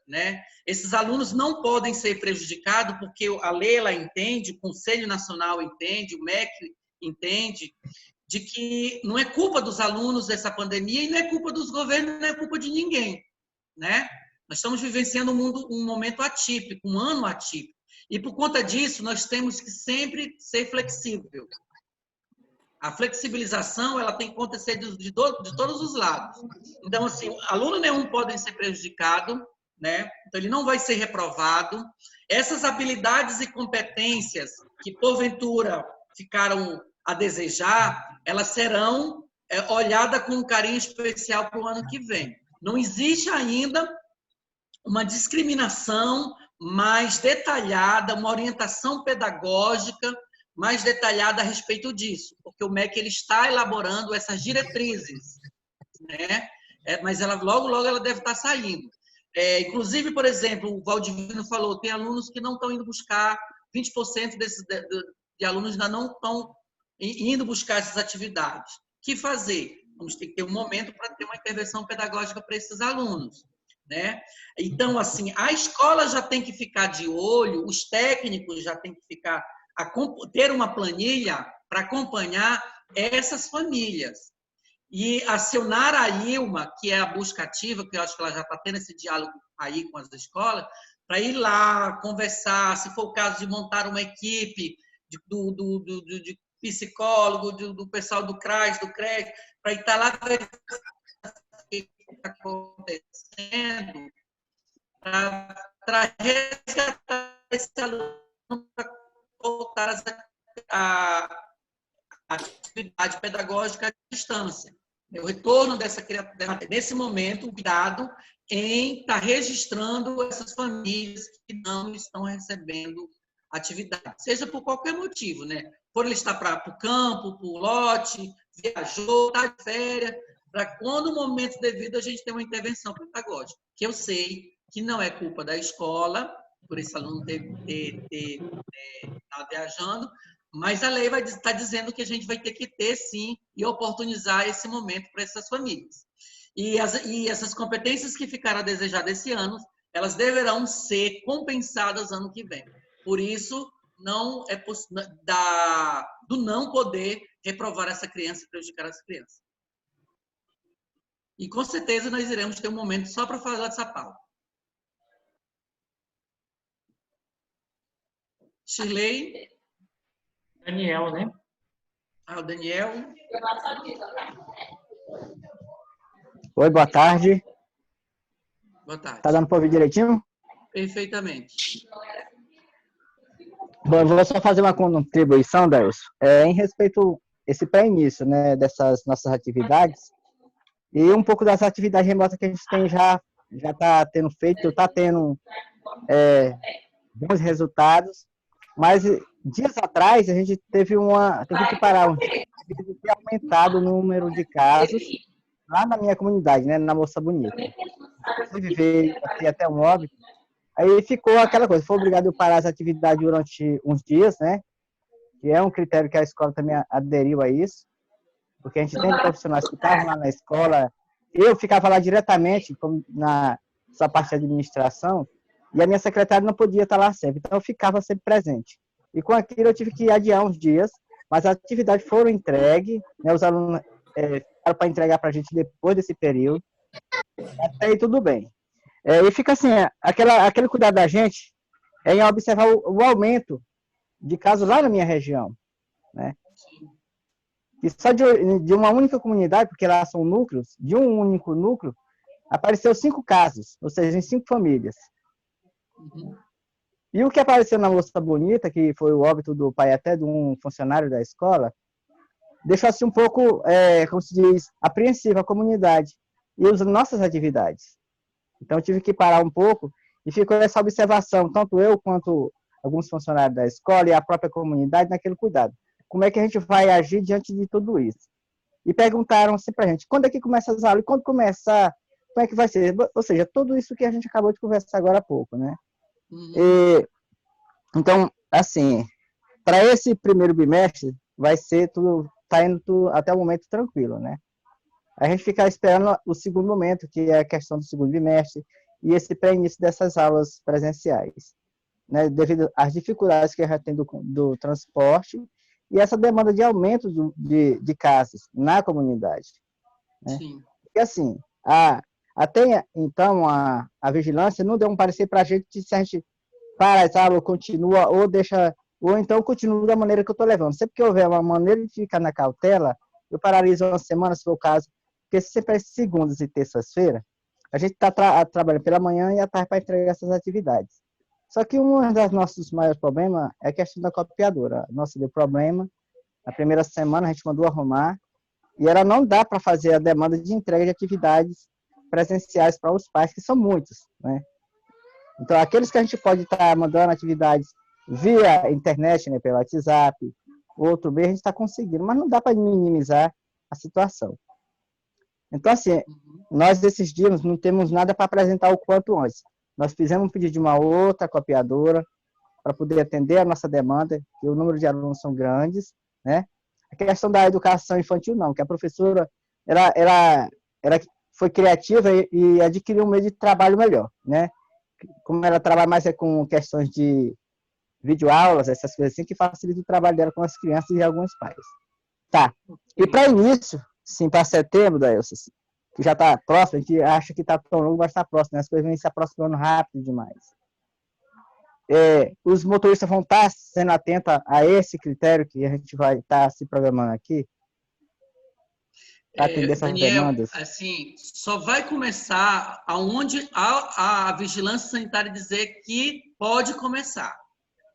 né? Esses alunos não podem ser prejudicados porque a lei ela entende, o Conselho Nacional entende, o MEC entende, de que não é culpa dos alunos essa pandemia e não é culpa dos governos, não é culpa de ninguém, né? Nós estamos vivenciando um momento atípico, um ano atípico. E, por conta disso, nós temos que sempre ser flexível. A flexibilização ela tem que acontecer de todos os lados. Então, assim, aluno nenhum pode ser prejudicado, né? Então, ele não vai ser reprovado. Essas habilidades e competências que, porventura, ficaram a desejar, elas serão olhadas com um carinho especial para o ano que vem. Não existe ainda uma discriminação mais detalhada, uma orientação pedagógica mais detalhada a respeito disso, porque o MEC ele está elaborando essas diretrizes, né? Mas ela logo ela deve estar saindo. Inclusive, por exemplo, o Valdivino falou, tem alunos que não estão indo buscar, 20% de alunos ainda não estão indo buscar essas atividades. O que fazer? Vamos ter que ter um momento para ter uma intervenção pedagógica para esses alunos, né? Então, assim, a escola já tem que ficar de olho, os técnicos já têm que ficar, ter uma planilha para acompanhar essas famílias. E acionar a ILMA, que é a busca ativa, que eu acho que ela já está tendo esse diálogo aí com as escolas, para ir lá, conversar, se for o caso de montar uma equipe de psicólogo, do pessoal do CRAS, do CREC, para estar lá verificando o que está acontecendo, para resgatar esse aluno para voltar a atividade pedagógica à distância. O retorno dessa criatura, nesse momento, o cuidado em estar registrando essas famílias que não estão recebendo atividade, seja por qualquer motivo, né? Por ele estar para o campo, para o lote, viajou, está de férias, para quando o momento devido a gente ter uma intervenção pedagógica, que eu sei que não é culpa da escola, por esse aluno estar viajando, mas a lei vai estar dizendo que a gente vai ter que ter, sim, e oportunizar esse momento para essas famílias. E essas competências que ficaram a desejar desse ano, elas deverão ser compensadas ano que vem. Por isso, não é do não poder reprovar essa criança e prejudicar essa criança. E, com certeza, nós iremos ter um momento só para falar dessa pauta. Shirley? Daniel, né? O Daniel. Oi, boa tarde. Boa tarde. Tá dando para ouvir direitinho? Perfeitamente. Bom, eu vou só fazer uma contribuição, Delcio, em respeito a esse pré-início, né, dessas nossas atividades e um pouco das atividades remotas que a gente tem já está tendo feito, está tendo bons resultados, mas dias atrás a gente teve que parar, teve que aumentado o número de casos lá na minha comunidade, né, na Moça Bonita. Inclusive veio até um óbito. Aí ficou aquela coisa, foi obrigado a parar as atividades durante uns dias, né? Que é um critério que a escola também aderiu a isso, porque a gente tem profissionais que estavam lá na escola, eu ficava lá diretamente, como na sua parte de administração, e a minha secretária não podia estar lá sempre, então eu ficava sempre presente. E com aquilo eu tive que adiar uns dias, mas as atividades foram entregues, né? Os alunos ficaram para entregar para a gente depois desse período, até aí tudo bem. E fica assim, aquele cuidado da gente em observar o aumento de casos lá na minha região, né? E só de uma única comunidade, porque lá são núcleos, de um único núcleo, apareceu 5 casos, ou seja, em 5 famílias. Uhum. E o que apareceu na Moça Bonita, que foi o óbito do pai até de um funcionário da escola, deixou assim um pouco, como se diz, apreensiva a comunidade e as nossas atividades. Então, eu tive que parar um pouco e ficou essa observação, tanto eu quanto alguns funcionários da escola e a própria comunidade, naquele cuidado. Como é que a gente vai agir diante de tudo isso? E perguntaram assim para a gente, quando é que começa as aulas? E quando começar, como é que vai ser? Ou seja, tudo isso que a gente acabou de conversar agora há pouco, né? Uhum. Então, assim, para esse primeiro bimestre, vai ser tudo, tá indo até o momento tranquilo, né? A gente fica esperando o segundo momento, que é a questão do segundo bimestre, e esse pré-início dessas aulas presenciais, né, devido às dificuldades que a gente tem do transporte e essa demanda de aumento de casos na comunidade. Né? Sim. E assim, até então a vigilância não deu um parecer para a gente se a gente para as aulas, continua, ou então continua da maneira que eu estou levando. Sempre que houver uma maneira de ficar na cautela, eu paraliso uma semana, se for o caso, porque sempre às segundas e terças-feiras, a gente está trabalhando pela manhã e à tarde para entregar essas atividades. Só que um dos nossos maiores problemas é a questão da copiadora. Nossa, deu problema. Na primeira semana a gente mandou arrumar e ela não dá para fazer a demanda de entrega de atividades presenciais para os pais, que são muitos, né? Então, aqueles que a gente pode estar mandando atividades via internet, né, pelo WhatsApp, outro meio, a gente está conseguindo, mas não dá para minimizar a situação. Então, assim, nós desses dias não temos nada para apresentar o quanto antes. Nós fizemos um pedido de uma outra copiadora para poder atender a nossa demanda, que o número de alunos são grandes, né? A questão da educação infantil, não, que a professora ela foi criativa e adquiriu um meio de trabalho melhor, né? Como ela trabalha mais com questões de videoaulas, essas coisas assim, que facilita o trabalho dela com as crianças e alguns pais. Tá. E para início, sim, para setembro, Dailson, que já está próximo, a gente acha que está tão longo, vai estar próximo, né? As coisas vêm se aproximando rápido demais. Os motoristas vão estar sendo atentos a esse critério que a gente vai estar se programando aqui, para atender essas Daniel, demandas? assim, só vai começar aonde a vigilância sanitária dizer que pode começar.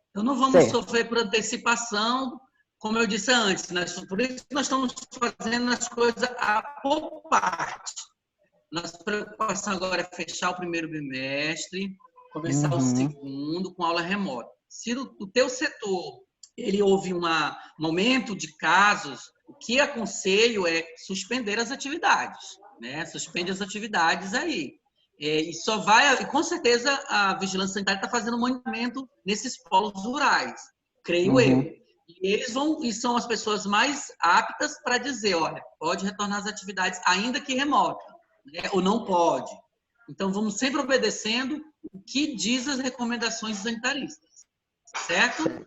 Então, não vamos sofrer por antecipação, como eu disse antes, né? Por isso que nós estamos fazendo as coisas por parte. Nossa preocupação agora é fechar o primeiro bimestre, começar o segundo com aula remota. Se o teu setor ele houve um aumento de casos, o que aconselho é suspender as atividades, né? Suspende as atividades aí. E só vai, e com certeza a vigilância sanitária está fazendo um monitoramento nesses polos rurais, creio eu. E eles vão, e são as pessoas mais aptas para dizer, olha, pode retornar às atividades, ainda que remota, né? Ou não pode. Então, vamos sempre obedecendo o que diz as recomendações sanitaristas, certo?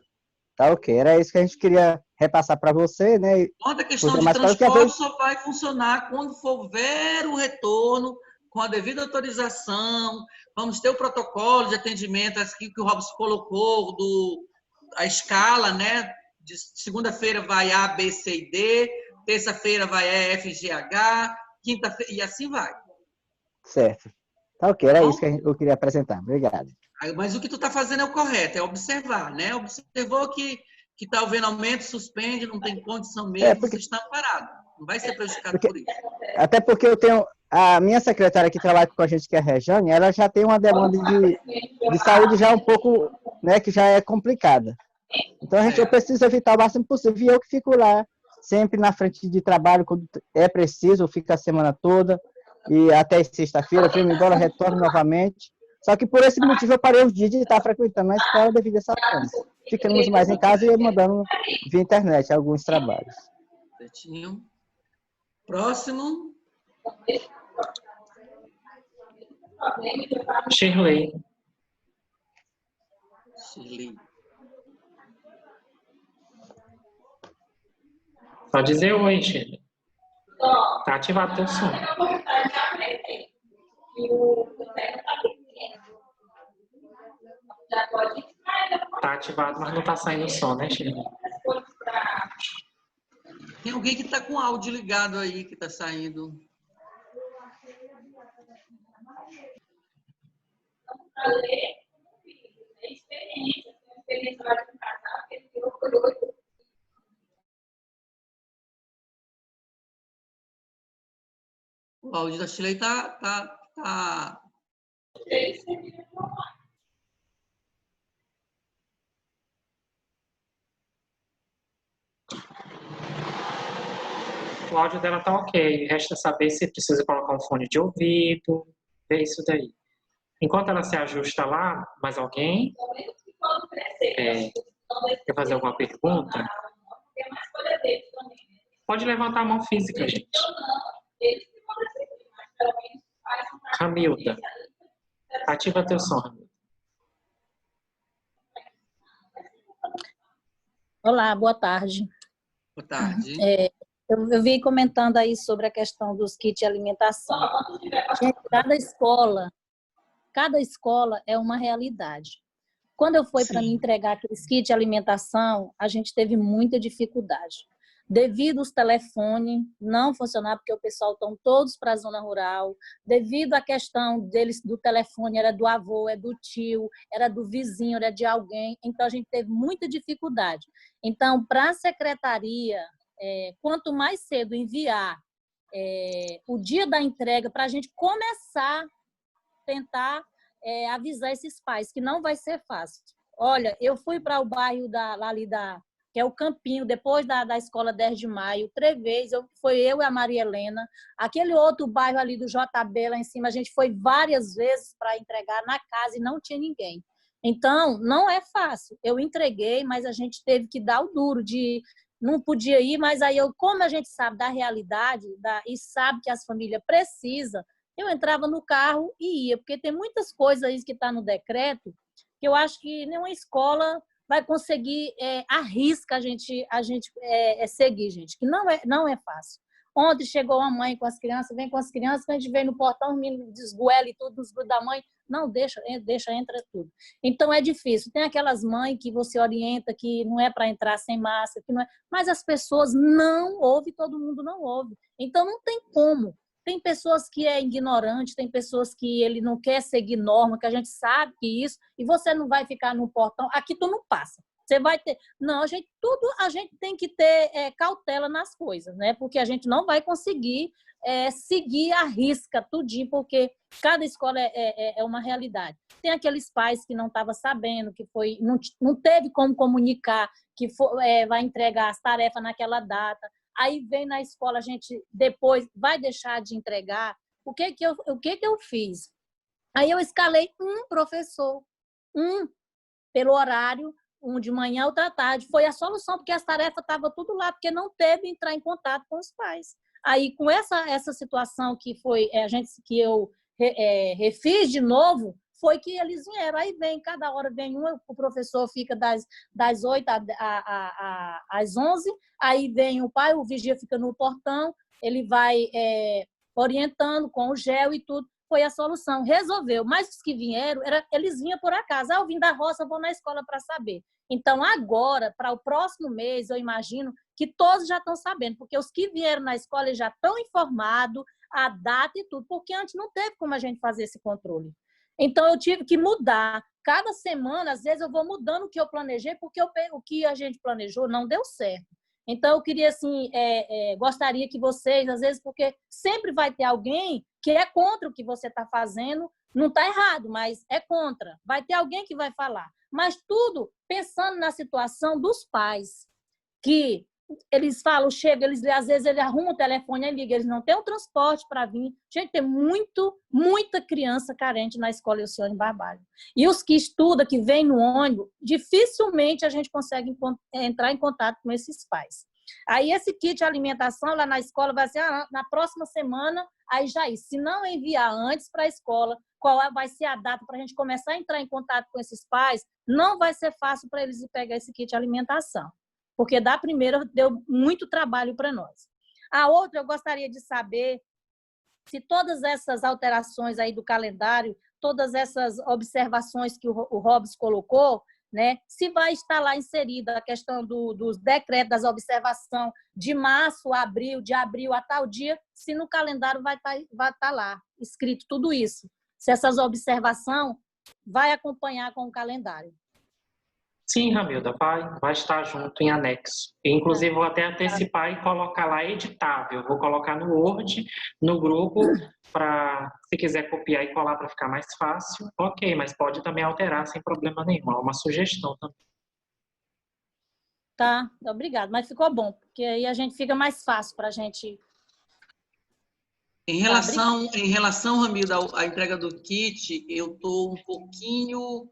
Tá ok, era isso que a gente queria repassar para você, né? Quanto à questão de transporte, só vai funcionar quando houver o retorno, com a devida autorização. Vamos ter o protocolo de atendimento, assim que o Robson colocou, a escala, né? De segunda-feira vai A, B, C e D, terça-feira vai E, F, G, H, quinta-feira, e assim vai. Certo. Tá ok, era isso que eu queria apresentar. Obrigado. Mas o que tu está fazendo é o correto, é observar, né? Observou que está havendo aumento, suspende, não tem condição mesmo, você está parado. Não vai ser prejudicado por isso. Até porque eu tenho... A minha secretária que trabalha com a gente, que é a Rejane, ela já tem uma demanda de saúde já um pouco, né, que já é complicada. Então, eu preciso evitar o máximo possível. E eu que fico lá, sempre na frente de trabalho, quando é preciso, eu fico a semana toda, e até sexta-feira, venho embora, retorno novamente. Só que por esse motivo eu parei os dias de estar frequentando a escola devido a essa forma. Ficamos mais em casa e mandando via internet alguns trabalhos. Certinho. Próximo. Shirley. Só dizer oi, Shirley. Tá ativado o teu som. Tá ativado, mas não tá saindo o som, né, Shirley? Tem alguém que está com áudio ligado aí, que está saindo. O áudio da Shirley tá... O áudio dela tá ok. Resta saber se precisa colocar um fone de ouvido, ver isso daí. Enquanto ela se ajusta lá, mais alguém quer fazer alguma pergunta? Pode levantar a mão física, gente. Ramilda, ativa teu som, Ramilda. Olá, boa tarde. Boa tarde. Eu vim comentando aí sobre a questão dos kits de alimentação. Gente, cada escola é uma realidade. Quando eu fui para me entregar aqueles kits de alimentação, a gente teve muita dificuldade. Devido aos telefones não funcionar, porque o pessoal estão todos para a zona rural, devido à questão deles do telefone, era do avô, é do tio, era do vizinho, era de alguém, então a gente teve muita dificuldade. Então, para a secretaria, quanto mais cedo enviar o dia da entrega para a gente começar a tentar avisar esses pais que não vai ser fácil. Olha, eu fui para o bairro que é o Campinho, depois da Escola 10 de Maio, 3 vezes, foi eu e a Maria Helena. Aquele outro bairro ali do JB, lá em cima, a gente foi várias vezes para entregar na casa e não tinha ninguém. Então, não é fácil. Eu entreguei, mas a gente teve que dar o duro de... Não podia ir, mas aí, como a gente sabe da realidade e sabe que as famílias precisam, eu entrava no carro e ia, porque tem muitas coisas aí que estão no decreto que eu acho que nenhuma escola vai conseguir à risca a gente seguir, gente, que não é fácil. Ontem chegou uma mãe com as crianças, vem com as crianças, a gente vem no portão, o menino desgoela e tudo, dos da mãe. Não, deixa, entra tudo. Então, é difícil. Tem aquelas mães que você orienta que não é para entrar sem máscara, que não é, mas as pessoas não ouvem, todo mundo não ouve. Então, não tem como. Tem pessoas que é ignorante, tem pessoas que ele não quer seguir norma, que a gente sabe que isso, e você não vai ficar no portão, aqui tu não passa. Você vai ter... Não, a gente tem que ter cautela nas coisas, né? Porque a gente não vai conseguir seguir a risca tudinho, porque cada escola é uma realidade. Tem aqueles pais que não estavam sabendo, que não teve como comunicar, que vai entregar as tarefas naquela data. Aí vem na escola, a gente depois vai deixar de entregar. O que eu fiz? Aí eu escalei um professor, pelo horário, um de manhã, outro à tarde. Foi a solução, porque as tarefas estavam tudo lá, porque não teve entrar em contato com os pais. Aí, com essa situação que foi que eu refiz de novo, foi que eles vieram. Aí vem, cada hora vem o professor fica das 8 às 11, aí vem o pai, o vigia fica no portão, ele vai orientando com o gel e tudo. Foi a solução, resolveu. Mas os que vieram, eles vinham por acaso. Eu vim da roça, vou na escola para saber. Então, agora, para o próximo mês, eu imagino que todos já estão sabendo, porque os que vieram na escola já estão informados, a data e tudo, porque antes não teve como a gente fazer esse controle. Então, eu tive que mudar. Cada semana, às vezes, eu vou mudando o que eu planejei, porque o que a gente planejou não deu certo. Então, eu queria, assim, gostaria que vocês, às vezes, porque sempre vai ter alguém que é contra o que você está fazendo, não está errado, mas é contra. Vai ter alguém que vai falar. Mas tudo pensando na situação dos pais, que eles falam, chegam, às vezes eles arrumam o telefone e ligam, eles não têm o transporte para vir. Gente, tem muita criança carente na escola Elcione Barbalho. E os que estudam, que vêm no ônibus, dificilmente a gente consegue entrar em contato com esses pais. Aí esse kit de alimentação lá na escola vai ser na próxima semana, aí já se não enviar antes para a escola, qual vai ser a data para a gente começar a entrar em contato com esses pais, não vai ser fácil para eles pegar esse kit de alimentação. Porque da primeira deu muito trabalho para nós. A outra, eu gostaria de saber se todas essas alterações aí do calendário, todas essas observações que o Robson colocou, né, se vai estar lá inserida a questão dos decretos, das observações de março a abril, de abril a tal dia, se no calendário vai estar lá escrito tudo isso. Se essas observações vai acompanhar com o calendário. Sim, Ramilda, vai estar junto em anexo. Inclusive, vou até antecipar e colocar lá editável. Vou colocar no Word, no grupo, para, se quiser copiar e colar para ficar mais fácil, ok, mas pode também alterar sem problema nenhum. É uma sugestão também. Tá, obrigada. Mas ficou bom, porque aí a gente fica mais fácil para a gente... Em relação, Ramilda, à entrega do kit, eu estou um pouquinho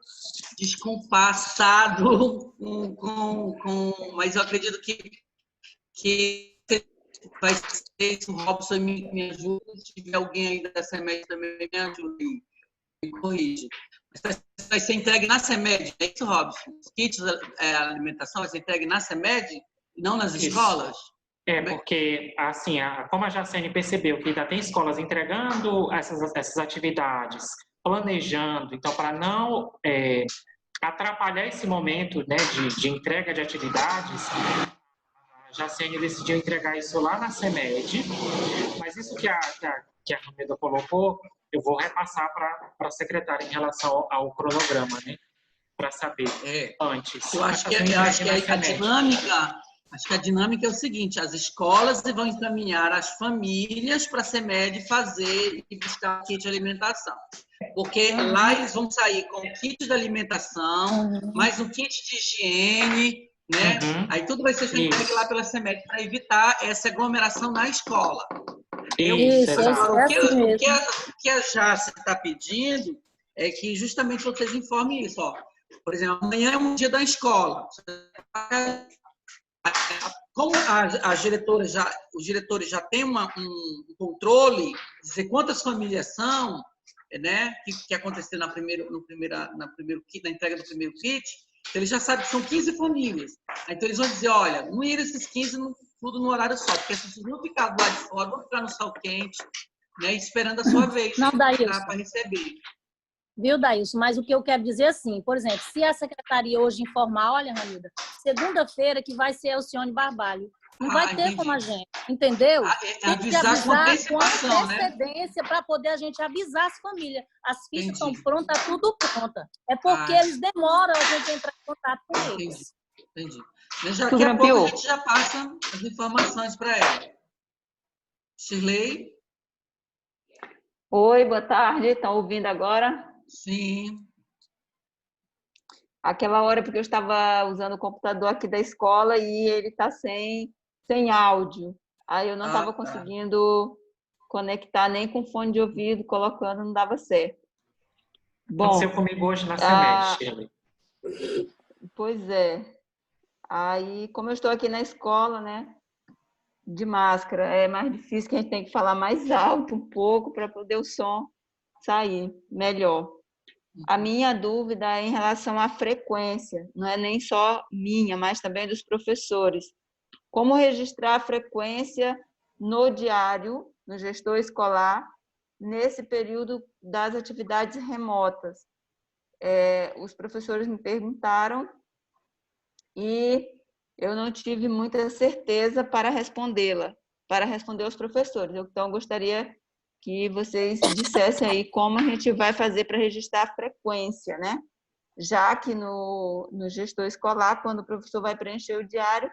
descompassado, mas eu acredito que vai ser, se o Robson me ajuda, se tiver alguém aí da CEMED também me ajuda e me corrige. Vai ser entregue na CEMED, é isso, Robson? Os kits de alimentação vai ser entregue na CEMED e não nas escolas? Porque, assim, como a Jacene percebeu que ainda tem escolas entregando essas atividades, planejando, então, para não atrapalhar esse momento, né, de entrega de atividades, a Jacene decidiu entregar isso lá na CEMED, mas isso que a Ramilda colocou, eu vou repassar para a secretária em relação ao cronograma, né, para saber antes. Eu acho que a Acho que a dinâmica é o seguinte: as escolas vão encaminhar as famílias para a CEMED fazer e buscar kit de alimentação. Porque lá eles vão sair com kit de alimentação, mais um kit de higiene, né? Aí tudo vai ser feito lá pela CEMED para evitar essa aglomeração na escola. Isso, Agora, é o que a Jace está pedindo é que justamente vocês informem isso. Ó. Por exemplo, amanhã é um dia da escola. Como os diretores já têm um controle, dizer quantas famílias são, né, que aconteceu na entrega do primeiro kit, eles já sabem que são 15 famílias. Então, eles vão dizer, olha, não ir esses 15 tudo no horário só, porque se vocês não ficar do lado de fora, vão ficar no sol quente, né, esperando a sua vez para receber. Viu, Daílson? Mas o que eu quero dizer é assim, por exemplo, se a secretaria hoje informar, olha, Ramilda, segunda-feira que vai ser Alcione Barbalho, não vai ter entendi. como a gente, entendeu? Tem que avisar com antecedência, né? Para poder a gente avisar as famílias. As fichas estão prontas, tudo pronta. É porque eles demoram a gente entrar em contato com eles. Entendi. Daqui a pouco a gente já passa as informações para ela. Shirley? Oi, boa tarde. Estão ouvindo agora? Sim. Aquela hora, porque eu estava usando o computador aqui da escola e ele está sem áudio. Aí eu não estava conseguindo conectar nem com fone de ouvido, colocando, não dava certo. Bom, aconteceu comigo hoje na CEMED, Shirley. Pois é. Aí, como eu estou aqui na escola, né, de máscara, é mais difícil, que a gente tem que falar mais alto um pouco para poder o som sair melhor. A minha dúvida é em relação à frequência, não é nem só minha, mas também dos professores. Como registrar a frequência no diário, no gestor escolar, nesse período das atividades remotas? Os professores me perguntaram e eu não tive muita certeza para respondê-la, para responder aos professores. Então, eu gostaria que vocês dissessem aí como a gente vai fazer para registrar a frequência, né? Já que no gestor escolar, quando o professor vai preencher o diário,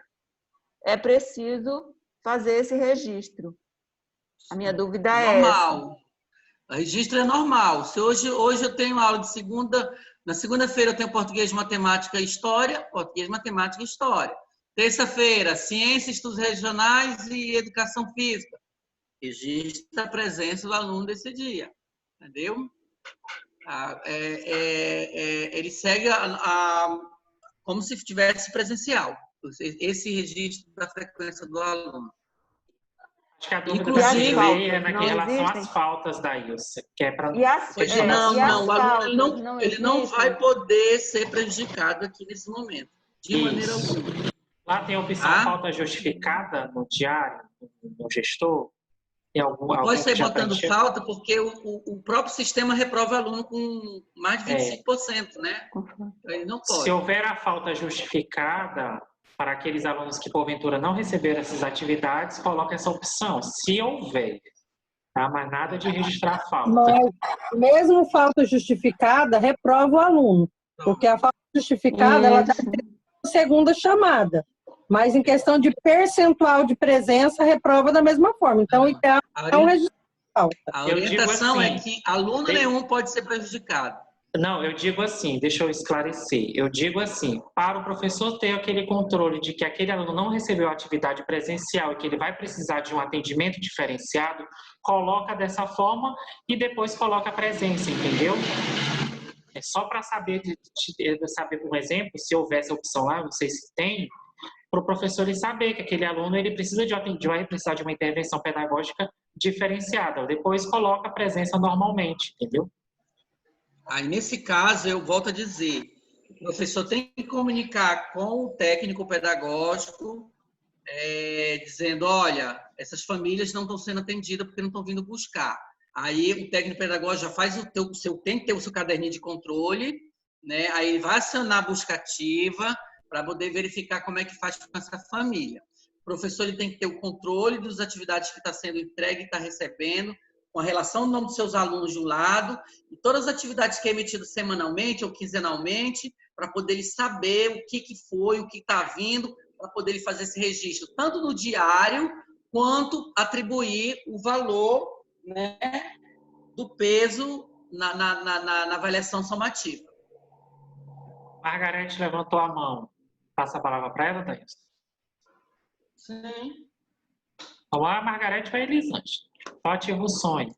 é preciso fazer esse registro. A minha dúvida é essa. O registro é normal. Se hoje eu tenho aula de segunda, na segunda-feira eu tenho português, matemática e história, português, matemática e história. Terça-feira, ciências, estudos regionais e educação física. Registra a presença do aluno desse dia, entendeu? Ele segue como se estivesse presencial, esse registro da frequência do aluno. Acho que a dúvida da Shirley é em relação às faltas da Ilse, que é para... Ele não vai poder ser prejudicado aqui nesse momento, de maneira alguma. Lá tem a opção falta justificada no diário, no gestor? Pode ser botando falta, porque o próprio sistema reprova aluno com mais de 25%, né? Ele não pode. Se houver a falta justificada para aqueles alunos que, porventura, não receberam essas atividades, coloca essa opção, se houver. Tá? Mas nada de registrar falta. Mas, mesmo falta justificada, reprova o aluno. Porque a falta justificada, ela dá a segunda chamada. Mas em questão de percentual de presença, reprova da mesma forma. Então, o ideal é um registro de falta. A orientação é que aluno nenhum pode ser prejudicado. Não, eu digo assim, deixa eu esclarecer. Eu digo assim, para o professor ter aquele controle de que aquele aluno não recebeu atividade presencial e que ele vai precisar de um atendimento diferenciado, coloca dessa forma e depois coloca a presença, entendeu? É só para saber, saber, por exemplo, se houver essa opção lá, não sei se tem, para o professor ele saber que aquele aluno ele vai precisar de uma intervenção pedagógica diferenciada. Depois coloca a presença normalmente, entendeu? Aí, nesse caso, eu volto a dizer, o professor tem que comunicar com o técnico pedagógico, dizendo, olha, essas famílias não estão sendo atendidas porque não estão vindo buscar. Aí, o técnico pedagógico já faz tem que ter o seu caderninho de controle, né? Aí, ele vai acionar a busca ativa para poder verificar como é que faz com essa família. O professor ele tem que ter o controle das atividades que está sendo entregue e está recebendo, com a relação do nome dos seus alunos de um lado, e todas as atividades que é emitido semanalmente ou quinzenalmente, para poder ele saber o que foi, o que está vindo, para poder fazer esse registro, tanto no diário, quanto atribuir o valor, né, do peso na avaliação somativa. Margarete levantou a mão. Passa a palavra para ela, Thaís. Sim. Ou a Margarete ou a Elisângela. Só ativa o sonho.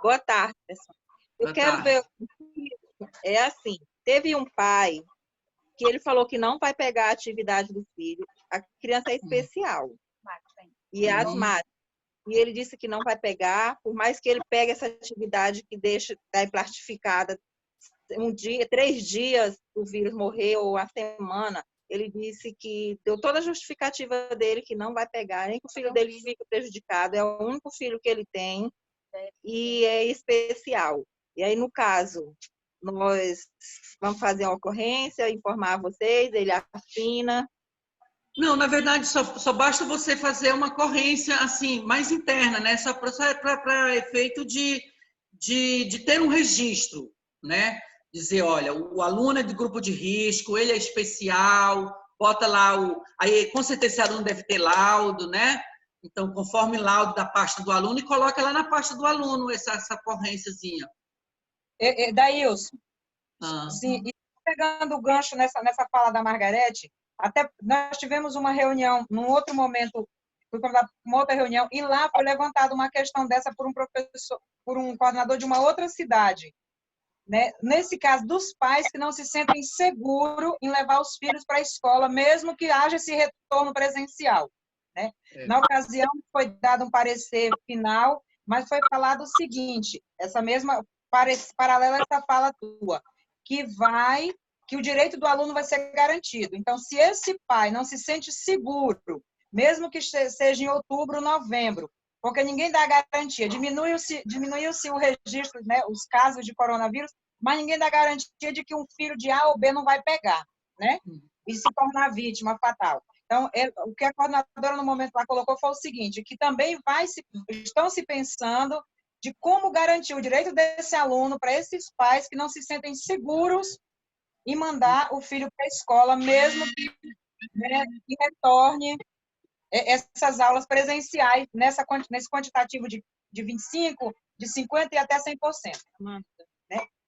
Boa tarde, pessoal. Eu quero ver. É assim, teve um pai que ele falou que não vai pegar a atividade do filho. A criança é especial. E é asmática. E ele disse que não vai pegar, por mais que ele pegue essa atividade que deixa plastificada um dia, 3 dias o vírus morrer ou a semana. Ele disse que deu toda a justificativa dele que não vai pegar, nem que o filho dele fique prejudicado. É o único filho que ele tem e é especial. E aí, no caso, nós vamos fazer uma ocorrência, informar vocês, ele assina. Não, na verdade, só basta você fazer uma ocorrência assim, mais interna, né? Só para efeito de ter um registro, né? Dizer, olha, o aluno é de grupo de risco, ele é especial, bota lá aí com certeza esse aluno deve ter laudo, né? Então, conforme laudo da pasta do aluno, e coloca lá na pasta do aluno essa ocorrênciazinha. Daílson, sim, e pegando o gancho nessa fala da Margarete, até nós tivemos uma reunião, num outro momento, fui convidada para uma outra reunião, e lá foi levantada uma questão dessa por um professor, por um coordenador de uma outra cidade. Né? Nesse caso, dos pais que não se sentem seguros em levar os filhos para a escola, mesmo que haja esse retorno presencial. Né? Na ocasião, foi dado um parecer final, mas foi falado o seguinte, essa mesma, paralela a essa fala tua, que o direito do aluno vai ser garantido. Então, se esse pai não se sente seguro, mesmo que seja em outubro, novembro, porque ninguém dá garantia, diminuiu-se o registro, né, os casos de coronavírus, mas ninguém dá garantia de que um filho de A ou B não vai pegar, né, e se tornar vítima fatal. Então, o que a coordenadora no momento lá colocou foi o seguinte, que também estão se pensando de como garantir o direito desse aluno para esses pais que não se sentem seguros em mandar o filho para a escola, mesmo que, né, que retorne essas aulas presenciais nesse quantitativo de 25, de 50 e até 100%. Né?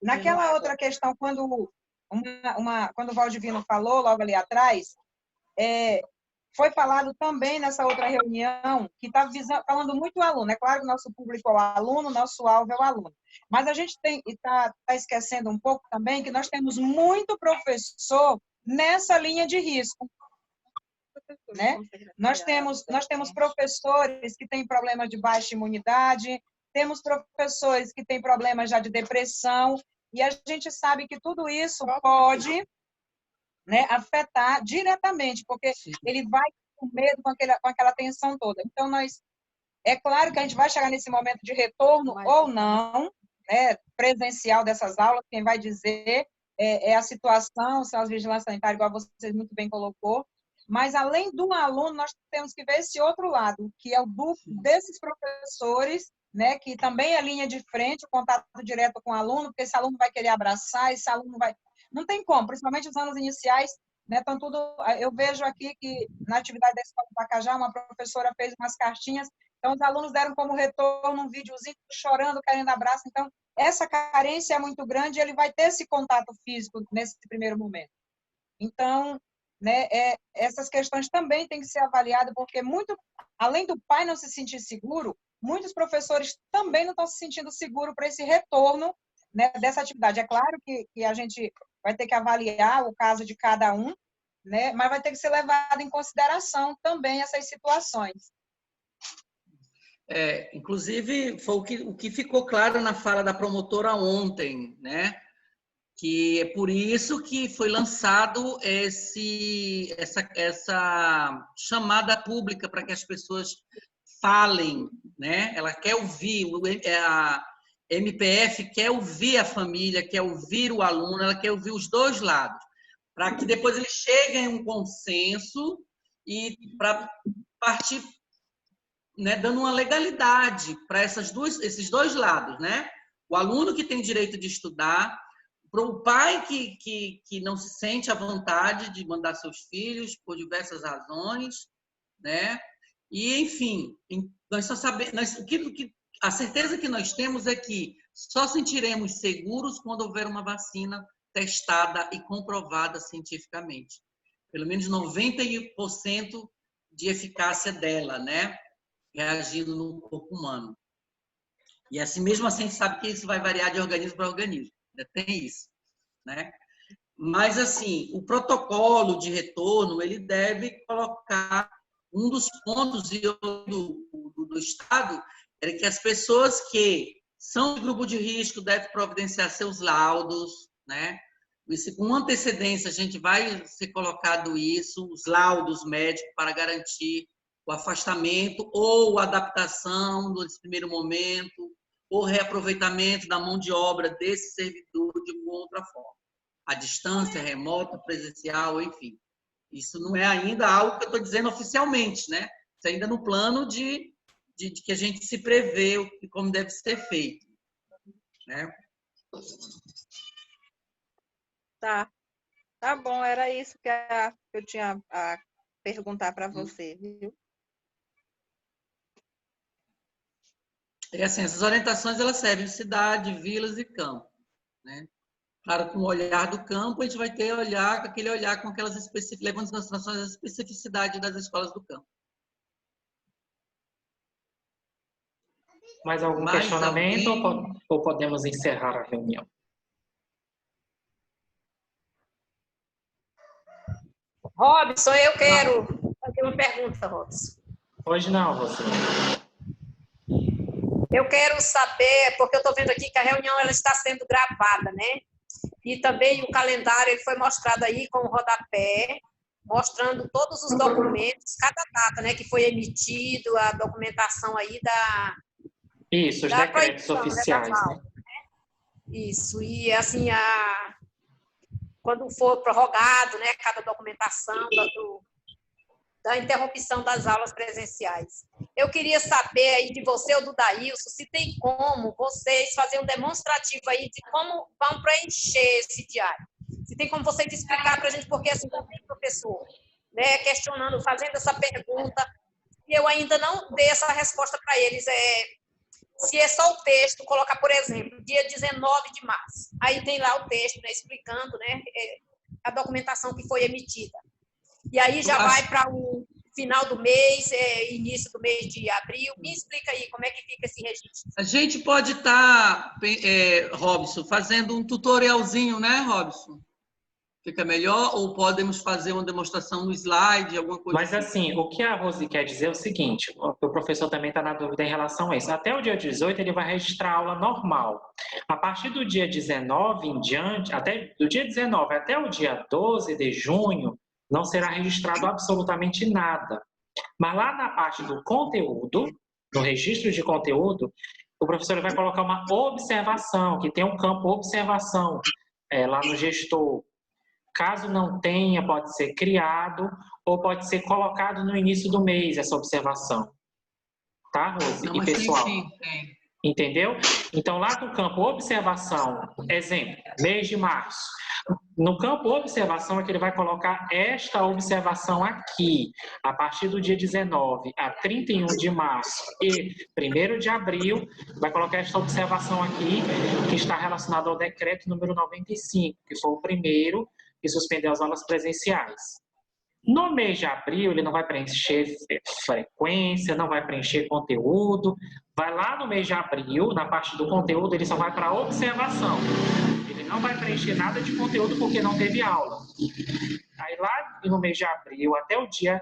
Naquela outra questão, quando o Valdivino falou, logo ali atrás, foi falado também nessa outra reunião, que está falando muito o aluno. É claro que o nosso público é o aluno, nosso alvo é o aluno. Mas a gente está esquecendo um pouco também que nós temos muito professor nessa linha de risco. Né? Nós temos professores que têm problemas de baixa imunidade, temos professores que têm problemas já de depressão, e a gente sabe que tudo isso pode, né, afetar diretamente, porque ele vai com medo, com aquela tensão toda. Então, é claro que a gente vai chegar nesse momento de retorno ou não, né, presencial dessas aulas, quem vai dizer é a situação, são as vigilâncias sanitárias, igual vocês muito bem colocou. Mas, além do aluno, nós temos que ver esse outro lado, que é o desses professores, né, que também é linha de frente, o contato direto com o aluno, porque esse aluno vai querer abraçar, esse aluno vai... Não tem como, principalmente os anos iniciais, né, estão tudo... Eu vejo aqui que, na atividade da Escola do Pacajá, uma professora fez umas cartinhas, então os alunos deram como retorno um videozinho chorando, querendo abraço. Então, essa carência é muito grande e ele vai ter esse contato físico nesse primeiro momento. Então... Né, essas questões também têm que ser avaliadas, porque além do pai não se sentir seguro, muitos professores também não estão se sentindo seguros para esse retorno, né, dessa atividade. É claro que a gente vai ter que avaliar o caso de cada um, né, mas vai ter que ser levado em consideração também essas situações. Inclusive, foi o que ficou claro na fala da promotora ontem, né? Que é por isso que foi lançado essa chamada pública para que as pessoas falem, né? Ela quer ouvir, a MPF quer ouvir a família, quer ouvir o aluno, ela quer ouvir os dois lados, para que depois eles cheguem a um consenso e para partir, né, dando uma legalidade para esses dois lados, né? O aluno que tem direito de estudar, o para o pai que não se sente à vontade de mandar seus filhos por diversas razões, né? E, enfim, nós só sabemos, a certeza que nós temos é que só sentiremos seguros quando houver uma vacina testada e comprovada cientificamente. Pelo menos 90% de eficácia dela, né? Reagindo no corpo humano. E assim, mesmo assim, a gente sabe que isso vai variar de organismo para organismo. Tem isso, né? Mas, assim, o protocolo de retorno, ele deve colocar um dos pontos do Estado é que as pessoas que são de grupo de risco devem providenciar seus laudos, né? E com antecedência, a gente vai ser colocado isso, os laudos médicos para garantir o afastamento ou adaptação nesse primeiro momento, ou reaproveitamento da mão de obra desse servidor de uma outra forma. A distância, remota, presencial, enfim. Isso não é ainda algo que eu estou dizendo oficialmente, né? Isso é ainda no plano de que a gente se prevê como deve ser feito, né? Tá bom, era isso que eu tinha a perguntar para você, viu? É assim, essas orientações elas servem em cidade, vilas e campo, né? Claro, com o olhar do campo, a gente vai ter aquele olhar com aquelas levando em consideração as especificidades das escolas do campo. Mais algum questionamento ou podemos encerrar a reunião? Robson, eu quero fazer uma pergunta, Robson. Hoje não, você. Eu quero saber, porque eu estou vendo aqui que a reunião ela está sendo gravada, né? E também o calendário ele foi mostrado aí com o rodapé, mostrando todos os documentos, cada data, né, que foi emitido, a documentação aí da... Isso, os decretos oficiais, né? Isso, e assim, quando for prorrogado, né, cada documentação da interrupção das aulas presenciais. Eu queria saber aí de você ou do Daílson, se tem como vocês fazerem um demonstrativo aí de como vão preencher esse diário. Se tem como vocês explicar para a gente, porque assim, também professor, né, questionando, fazendo essa pergunta, e eu ainda não dei essa resposta para eles, se é só o texto, colocar, por exemplo, dia 19 de março. Aí tem lá o texto, né, explicando, né, a documentação que foi emitida. E aí já vai para o final do mês, início do mês de abril. Me explica aí como é que fica esse registro. A gente pode estar, Robson, fazendo um tutorialzinho, né, Robson? Fica melhor? Ou podemos fazer uma demonstração no slide, alguma coisa? Mas assim, o que a Rose quer dizer é o seguinte, o professor também está na dúvida em relação a isso. Até o dia 18 ele vai registrar a aula normal. A partir do dia 19 em diante, do dia 19 até o dia 12 de junho, não será registrado absolutamente nada. Mas lá na parte do conteúdo, no registro de conteúdo, o professor vai colocar uma observação, que tem um campo observação lá no gestor. Caso não tenha, pode ser criado ou pode ser colocado no início do mês essa observação. Tá, Rose? Não, e pessoal? Sim. Entendeu? Então, lá no campo observação, exemplo, mês de março. No campo observação é que ele vai colocar esta observação aqui, a partir do dia 19 a 31 de março e 1º de abril, vai colocar esta observação aqui, que está relacionada ao decreto número 95, que foi o primeiro que suspendeu as aulas presenciais. No mês de abril, ele não vai preencher frequência, não vai preencher conteúdo. Vai lá no mês de abril, na parte do conteúdo, ele só vai para observação. Ele não vai preencher nada de conteúdo porque não teve aula. Aí lá no mês de abril, até o dia,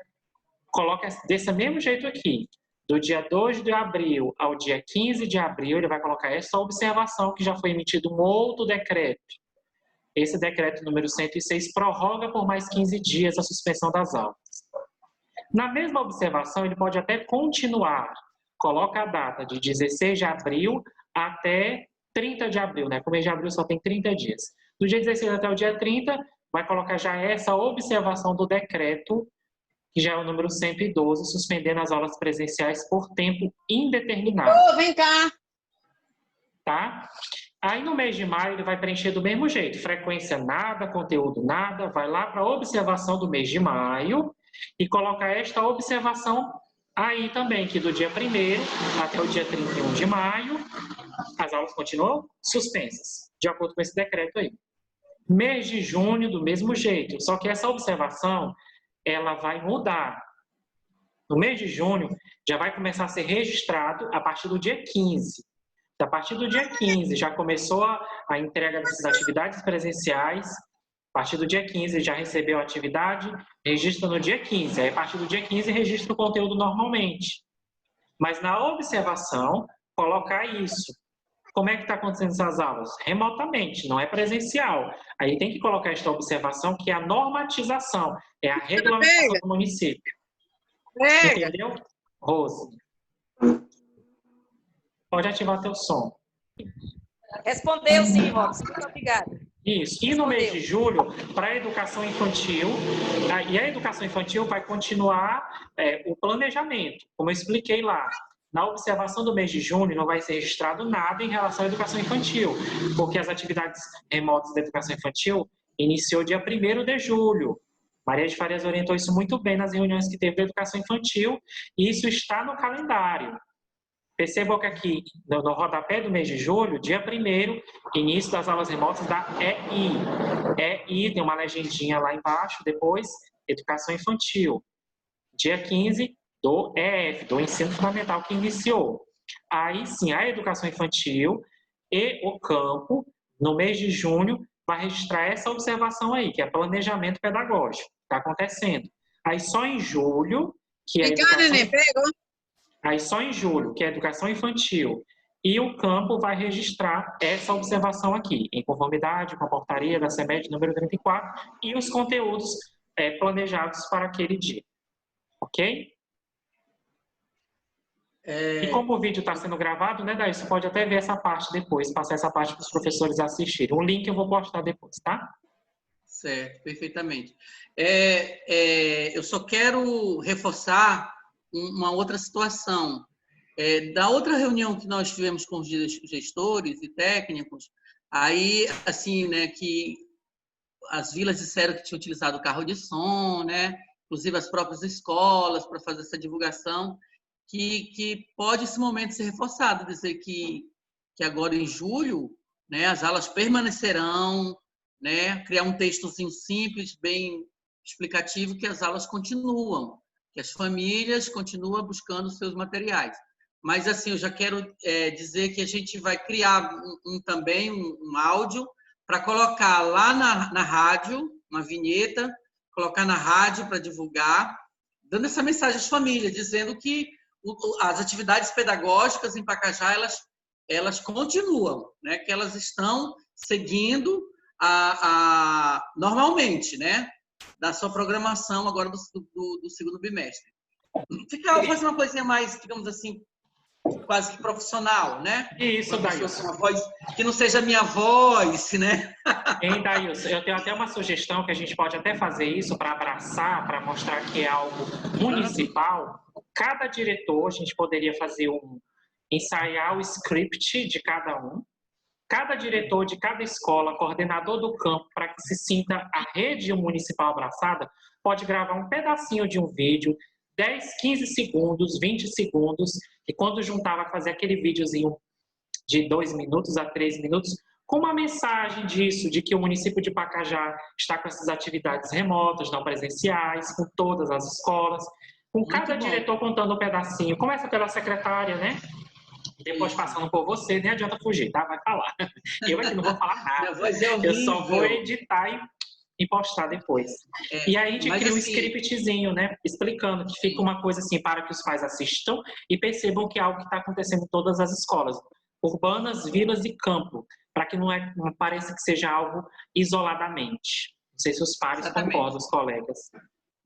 coloca desse mesmo jeito aqui. Do dia 2 de abril ao dia 15 de abril, ele vai colocar essa observação que já foi emitido um outro decreto. Esse decreto número 106 prorroga por mais 15 dias a suspensão das aulas. Na mesma observação, ele pode até continuar. Coloca a data de 16 de abril até 30 de abril, né? Porque o mês de abril só tem 30 dias. Do dia 16 até o dia 30, vai colocar já essa observação do decreto, que já é o número 112, suspendendo as aulas presenciais por tempo indeterminado. Vem cá! Tá? Aí no mês de maio ele vai preencher do mesmo jeito, frequência nada, conteúdo nada, vai lá para a observação do mês de maio e coloca esta observação aí também, que do dia 1º até o dia 31 de maio, as aulas continuam suspensas, de acordo com esse decreto aí. Mês de junho, do mesmo jeito, só que essa observação, ela vai mudar. No mês de junho, já vai começar a ser registrado a partir do dia 15. A partir do dia 15, já começou a entrega dessas atividades presenciais. A partir do dia 15, já recebeu a atividade, registra no dia 15. Aí, a partir do dia 15, registra o conteúdo normalmente. Mas na observação, colocar isso. Como é que está acontecendo essas aulas? Remotamente, não é presencial. Aí tem que colocar esta observação, que é a normatização, é a regulamentação do município. Entendeu, Rose? Pode ativar teu som. Respondeu sim, Robson. Muito obrigada. Isso. E no mês de julho, para a educação infantil, e a educação infantil vai continuar o planejamento, como eu expliquei lá. Na observação do mês de junho, não vai ser registrado nada em relação à educação infantil, porque as atividades remotas da educação infantil iniciou dia 1º de julho. Maria de Farias orientou isso muito bem nas reuniões que teve da educação infantil, e isso está no calendário. Percebam que aqui, no rodapé do mês de julho, dia 1º, início das aulas remotas da EI. EI, tem uma legendinha lá embaixo, depois, educação infantil. Dia 15, do EF, do ensino fundamental que iniciou. Aí sim, a educação infantil e o campo, no mês de junho, vai registrar essa observação aí, que é planejamento pedagógico. Está acontecendo. Aí só em julho, que é Aí só em julho, que é a educação infantil, e o campo vai registrar essa observação aqui, em conformidade com a portaria da CEMED número 34, e os conteúdos planejados para aquele dia. Ok? E como o vídeo está sendo gravado, né, Daí, você pode até ver essa parte depois, passar essa parte para os professores assistirem. O link eu vou postar depois, tá? Certo, perfeitamente. Eu só quero reforçar uma outra situação. Da outra reunião que nós tivemos com os gestores e técnicos, aí, assim, né, que as vilas disseram que tinham utilizado o carro de som, né, inclusive as próprias escolas, para fazer essa divulgação, que pode esse momento ser reforçado, dizer que agora em julho, né, as aulas permanecerão, né, criar um textozinho simples, bem explicativo, que as aulas continuam, que as famílias continuam buscando seus materiais. Mas, assim, eu já quero dizer que a gente vai criar também um áudio para colocar lá na rádio, uma vinheta, colocar na rádio para divulgar, dando essa mensagem às famílias, dizendo que as atividades pedagógicas em Pacajá, elas continuam, né? Que elas estão seguindo normalmente, né? Da sua programação agora do segundo bimestre. Vou fazer uma coisinha mais, digamos assim, quase que profissional, né? Isso, Dailson. Uma voz que não seja a minha voz, né? Hein, Dailson? Eu tenho até uma sugestão que a gente pode até fazer isso para abraçar, para mostrar que é algo municipal. Cada diretor, a gente poderia fazer ensaiar o script de cada um. Cada diretor de cada escola, coordenador do campo, para que se sinta a rede municipal abraçada, pode gravar um pedacinho de um vídeo, 10, 15 segundos, 20 segundos, e quando juntar vai fazer aquele videozinho de 2 minutos a 3 minutos, com uma mensagem disso, de que o município de Pacajá está com essas atividades remotas, não presenciais, com todas as escolas, com cada diretor contando um pedacinho. Começa pela secretária, né? Depois passando por você, nem adianta fugir, tá? Vai falar. Eu aqui não vou falar nada. Eu só vou editar e postar depois. E aí a gente cria um scriptzinho, né? Explicando, que fica uma coisa assim, para que os pais assistam e percebam que é algo que está acontecendo em todas as escolas, urbanas, vilas e campo, para que não pareça que seja algo isoladamente. Não sei se os pares concordam, os colegas.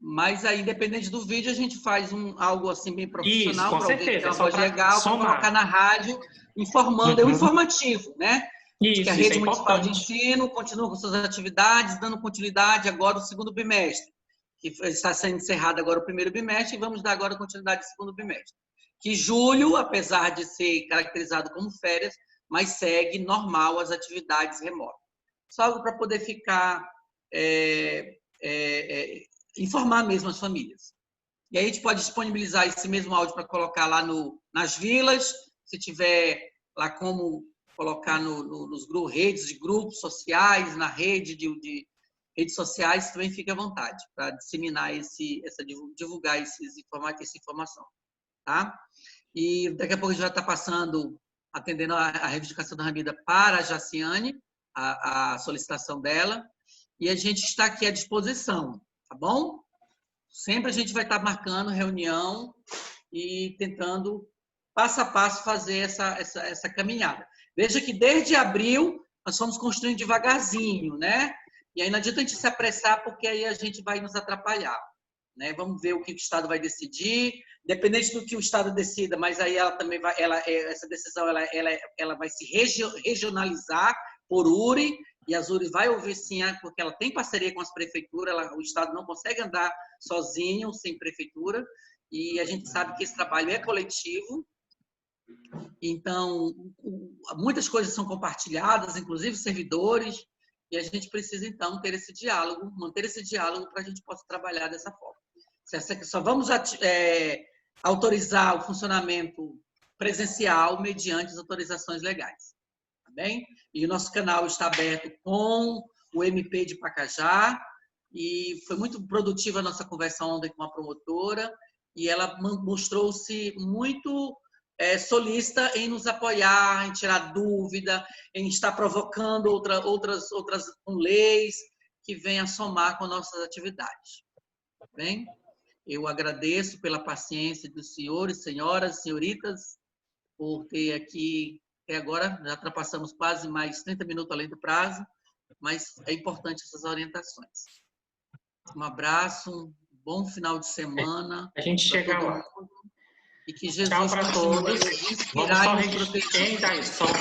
Mas aí, independente do vídeo, a gente faz algo assim bem profissional. Isso, com certeza. Uma voz legal, para colocar na rádio, informando, é um informativo, né? Isso, que a rede municipal de ensino continua com suas atividades, dando continuidade agora ao segundo bimestre, que está sendo encerrado agora o primeiro bimestre, e vamos dar agora continuidade ao segundo bimestre. Que julho, apesar de ser caracterizado como férias, mas segue normal as atividades remotas. Só algo para poder ficar, informar mesmo as famílias. E aí a gente pode disponibilizar esse mesmo áudio para colocar lá nas vilas, se tiver lá como colocar nos redes de grupos sociais, na rede de redes sociais, também fique à vontade para disseminar divulgar essa informação. Tá? E daqui a pouco a gente vai estar passando, atendendo a reivindicação da Ramida para a Jaciane, a solicitação dela, e a gente está aqui à disposição, tá bom? Sempre a gente vai estar marcando reunião e tentando, passo a passo, fazer essa caminhada. Veja que desde abril nós fomos construindo devagarzinho, né? E aí não adianta a gente se apressar, porque aí a gente vai nos atrapalhar, né? Vamos ver o que o Estado vai decidir, dependente do que o Estado decida, mas aí ela também vai, essa decisão ela vai se regionalizar por URI, e a URI vai ouvir sim, porque ela tem parceria com as prefeituras, o Estado não consegue andar sozinho, sem prefeitura, e a gente sabe que esse trabalho é coletivo. Então, muitas coisas são compartilhadas, inclusive servidores, e a gente precisa, então, ter esse diálogo, manter esse diálogo para a gente possa trabalhar dessa forma. Só vamos autorizar o funcionamento presencial mediante as autorizações legais. Tá bem? E o nosso canal está aberto com o MP de Pacajá, e foi muito produtiva a nossa conversa ontem com a promotora, e ela mostrou-se muito solícita em nos apoiar, em tirar dúvida, em estar provocando outras leis que venham somar com nossas atividades. Tá bem? Eu agradeço pela paciência dos senhores, senhoras, senhoritas, por ter aqui até agora, já ultrapassamos quase mais 30 minutos além do prazo, mas é importante essas orientações. Um abraço, um bom final de semana. A gente chega lá. E que Jesus tchau para todos. Vamos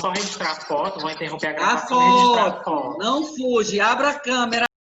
só registrar a foto, vou interromper a gravação e registrar a foto. Não fuge, abra a câmera.